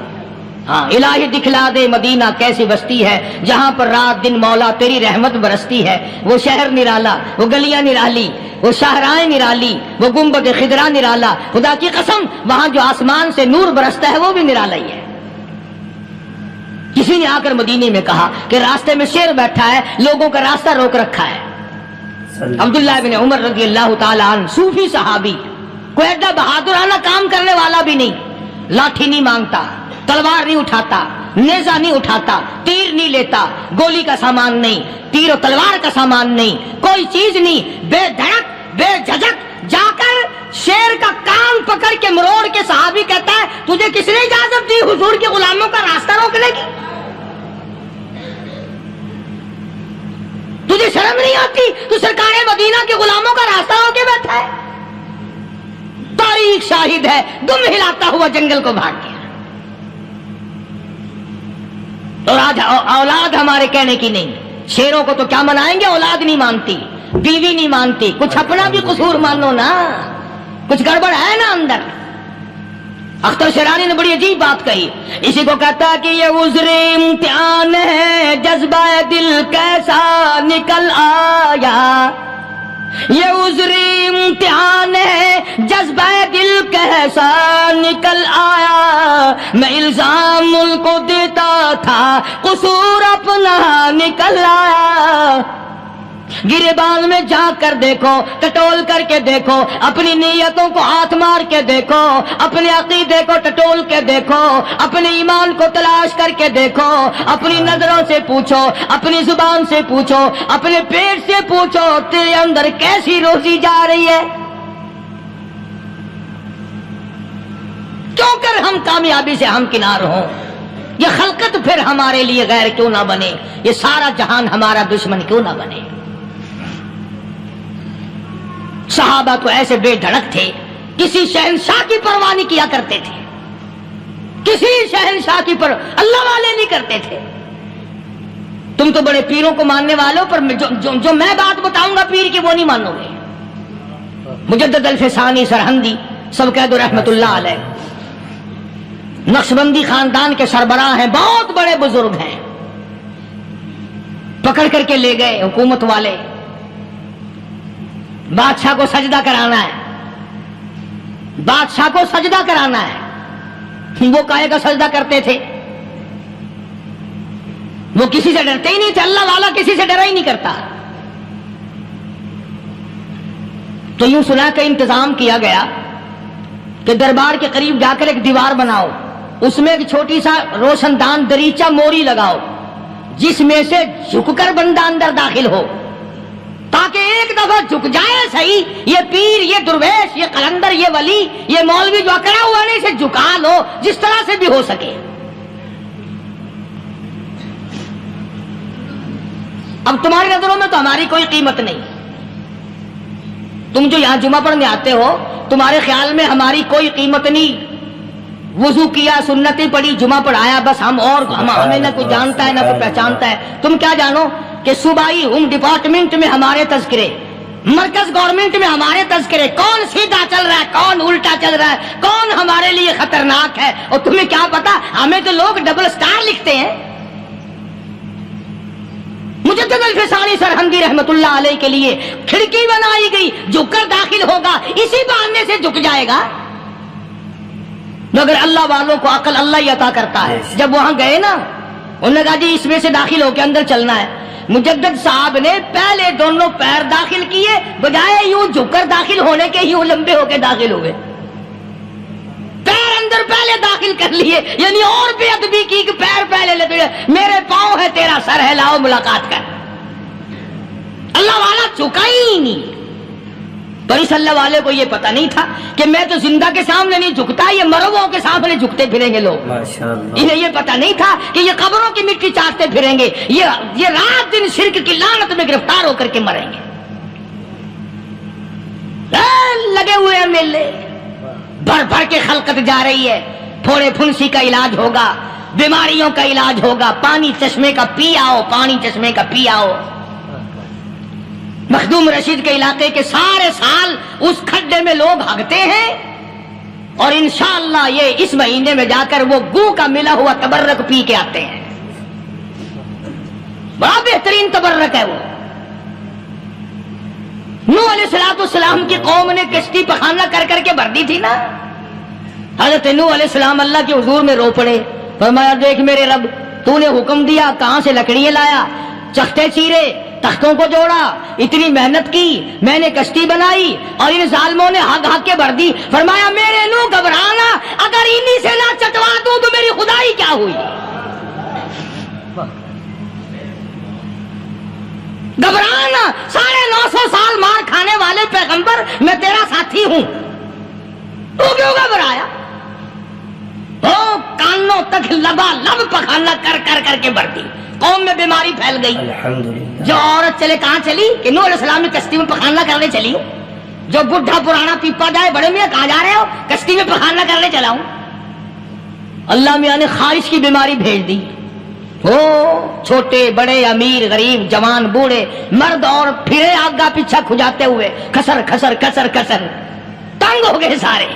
ہاں الہی دکھلا دے مدینہ کیسی بستی ہے جہاں پر رات دن مولا تیری رحمت برستی ہے، وہ شہر نرالا، وہ گلیاں نرالی، وہ شاہراہیں نرالی، وہ گنبد خضرا نرالا، خدا کی قسم وہاں جو آسمان سے نور برستا ہے وہ بھی نرالا ہی ہے۔ کسی نے آ کر مدینے میں کہا کہ راستے میں شیر بیٹھا ہے، لوگوں کا راستہ روک رکھا ہے۔ عبداللہ بن عمر رضی اللہ تعالی عنہ صوفی صحابی، کوئی ایڈا بہادرانہ کام کرنے والا بھی نہیں، لاٹھی نہیں مانگتا، تلوار نہیں اٹھاتا، نیزہ نہیں اٹھاتا، تیر نہیں لیتا، گولی کا سامان نہیں، تیر و تلوار کا سامان نہیں، کوئی چیز نہیں، بے دھڑک بے جھجک جا کر شیر کا کان پکڑ کے مروڑ کے صحابی کہتا ہے تجھے کس نے اجازت دی حضور کے غلاموں کا راستہ روکنے کی؟ تجھے شرم نہیں آتی؟ تو سرکار مدینہ کے غلاموں کا راستہ روکے بیٹھا ہے۔ تاریخ شاہد ہے، دم ہلاتا ہوا جنگل کو بھاگ گیا۔ اور آج اولاد ہمارے کہنے کی نہیں، شیروں کو تو کیا منائیں گے، اولاد نہیں مانتی، بیوی نہیں مانتی، کچھ اپنا بھی قصور مانو نا، کچھ گڑبڑ ہے نا اندر۔ اختر شیرانی نے بڑی عجیب بات کہی، اسی کو کہتا کہ یہ عذر امتحان ہے، جذبہ دل کیسا نکل آیا، یہ عذر امتحان ہے، جذبہ دل کیسا نکل آیا، میں الزام ان کو دیتا تھا، قصور اپنا نکل آیا۔ گریبان میں جا کر دیکھو، ٹٹول کر کے دیکھو، اپنی نیتوں کو ہاتھ مار کے دیکھو، اپنے عقیدے کو ٹٹول کے دیکھو، اپنے ایمان کو تلاش کر کے دیکھو، اپنی نظروں سے پوچھو، اپنی زبان سے پوچھو، اپنے پیٹ سے پوچھو، تیرے اندر کیسی روزی جا رہی ہے؟ کیوں کر ہم کامیابی سے ہمکنار ہوں؟ یہ خلقت پھر ہمارے لیے غیر کیوں نہ بنے؟ یہ سارا جہان ہمارا دشمن کیوں نہ بنے؟ صحابہ تو ایسے بے دھڑک تھے، کسی شہنشاہ کی پرواہ نہیں کیا کرتے تھے، کسی شہنشاہ کی پرواہ اللہ والے نہیں کرتے تھے۔ تم تو بڑے پیروں کو ماننے والوں، پر جو میں بات بتاؤں گا پیر کی وہ نہیں مانو گے۔ مجدد الفسانی سرہندی سب کہہ دو رحمت اللہ علیہ، نقشبندی خاندان کے سربراہ ہیں، بہت بڑے بزرگ ہیں، پکڑ کر کے لے گئے حکومت والے، بادشاہ کو سجدہ کرانا ہے، بادشاہ کو سجدہ کرانا ہے۔ وہ کاہے کا سجدہ کرتے تھے؟ وہ کسی سے ڈرتے ہی نہیں تھے، اللہ والا کسی سے ڈرا ہی نہیں کرتا۔ تو یوں سنا کہ انتظام کیا گیا کہ دربار کے قریب جا کر ایک دیوار بناؤ، اس میں ایک چھوٹی سا روشن دان دریچہ موری لگاؤ، جس میں سے جھک کر بندہ اندر داخل ہو، تاکہ ایک دفعہ جھک جائے صحیح، یہ پیر، یہ درویش، یہ قلندر، یہ ولی، یہ مولوی جو اکڑا ہوا نہیں، اسے جھکا لو جس طرح سے بھی ہو سکے۔ اب تمہاری نظروں میں تو ہماری کوئی قیمت نہیں، تم جو یہاں جمعہ پڑھنے آتے ہو تمہارے خیال میں ہماری کوئی قیمت نہیں، وضو کیا، سنتیں پڑھی، جمعہ پڑھایا، بس ہمیں نہ کوئی جانتا ہے نہ کوئی پہچانتا ہے۔ تم کیا جانو کہ صوبائی ہوم ڈپارٹمنٹ میں ہمارے تذکرے، مرکز گورنمنٹ میں ہمارے تذکرے، کون سیدھا چل رہا ہے، کون الٹا چل رہا ہے، کون ہمارے لیے خطرناک ہے، اور تمہیں کیا پتا، ہمیں تو لوگ ڈبل سٹار لکھتے ہیں۔ مجدد الفسانی سرہندی رحمت اللہ علیہ کے لیے کھڑکی بنائی گئی، جھک کر داخل ہوگا، اسی بہانے سے جھک جائے گا۔ مگر اللہ والوں کو عقل اللہ ہی عطا کرتا ہے. جب وہاں گئے نا, انہوں نے کہا جی اس میں سے داخل ہو کے اندر چلنا ہے. مجدد صاحب نے پہلے دونوں پیر داخل کیے, بجائے یوں جھک کر داخل ہونے کے یوں لمبے ہو کے داخل ہوئے. پیر اندر پہلے داخل کر لیے, یعنی اور بے ادبی کی کہ پیر پہلے لے. میرے پاؤں ہے تیرا سر ہے, لاؤ ملاقات کر. اللہ والا جھکا ہی نہیں. پر اس اللہ والے کو یہ پتا نہیں تھا کہ میں تو زندہ کے سامنے نہیں جھکتا, یہ مرووں کے سامنے جھکتے پھریں گے لوگ. انہیں یہ پتا نہیں تھا کہ یہ قبروں کی مٹی چاٹتے پھریں گے, یہ رات دن شرک کی لعنت میں گرفتار ہو کر کے مریں گے. لگے ہوئے ہیں میلے, بھر بھر کے خلقت جا رہی ہے. پھوڑے پھنسی کا علاج ہوگا, بیماریوں کا علاج ہوگا, پانی چشمے کا پی آؤ, پانی چشمے کا پی آؤ. مخدوم رشید کے علاقے کے سارے سال اس کھڈے میں لوگ ہگتے ہیں, اور انشاءاللہ یہ اس مہینے میں جا کر وہ گو کا ملا ہوا تبرک پی کے آتے ہیں. بڑا بہترین تبرک ہے وہ. نوح علیہ السلام کی قوم نے کشتی پخانہ کر کر کے بھر دی تھی نا. حضرت نوح علیہ السلام اللہ کے حضور میں رو پڑے, فرمایا دیکھ میرے رب, تو نے حکم دیا, کہاں سے لکڑیاں لایا, چختے چیرے, تختوں کو جوڑا, اتنی محنت کی, میں نے کشتی بنائی, اور ان ظالموں نے ہگ ہگ کے بھر دی. فرمایا میرے نو گھبرانا, اگر انہی سے نہ چٹوا دوں تو میری خدائی کیا ہوئی. گھبرانا, 950 سال مار کھانے والے پیغمبر, میں تیرا ساتھی ہوں, تو کیوں گھبرایا. کانوں تک لبا لب پخانا کر کر کر کے بھر دی. قوم میں بیماری پھیل گئی. جو عورت چلے کہاں چلی, کہ نوح علیہ السلام نے کشتی میں پخانا کرنے چلی. جو بڈھا پرانا پیپا جائے, بڑے میاں کہاں جا رہے ہو, کشتی میں پخانا کرنے چلا ہوں. اللہ میاں نے خارش کی بیماری بھیج دی. چھوٹے بڑے, امیر غریب, جوان بوڑھے, مرد اور پھرے آگا پیچھا کھجاتے ہوئے, کسر کسر کسر کسر, تنگ ہو گئے سارے.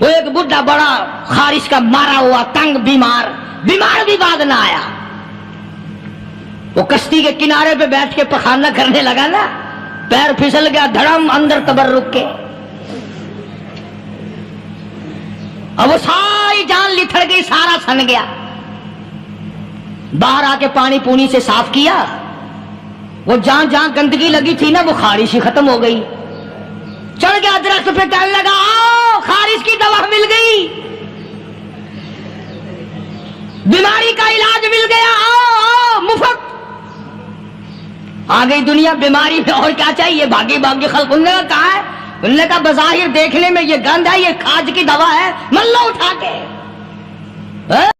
وہ ایک بڈھا بڑا خارش کا مارا ہوا تنگ بیمار بھی بعد نہ آیا. وہ کشتی کے کنارے پہ بیٹھ کے پخانہ کرنے لگا نا, پیر پھسل گیا, دھڑم اندر تبرک کے. اب وہ ساری جان لتھڑ گئی, سارا سن گیا. باہر آ کے پانی پونی سے صاف کیا, وہ جہاں جہاں گندگی لگی تھی نا, وہ خارش ہی ختم ہو گئی. چڑھ گیا درخت پہ, کہنے لگا آؤ خارش کی دوا مل گئی, بیماری کا علاج مل گیا, آؤ مفت. آ گئی دنیا بیماری میں, اور کیا چاہیے. بھاگی بھاگی خلق. انہوں نے کہا ہے, انہوں نے کہا بظاہر دیکھنے میں یہ گند ہے, یہ کھاج کی دوا ہے, مل لو اٹھا کے.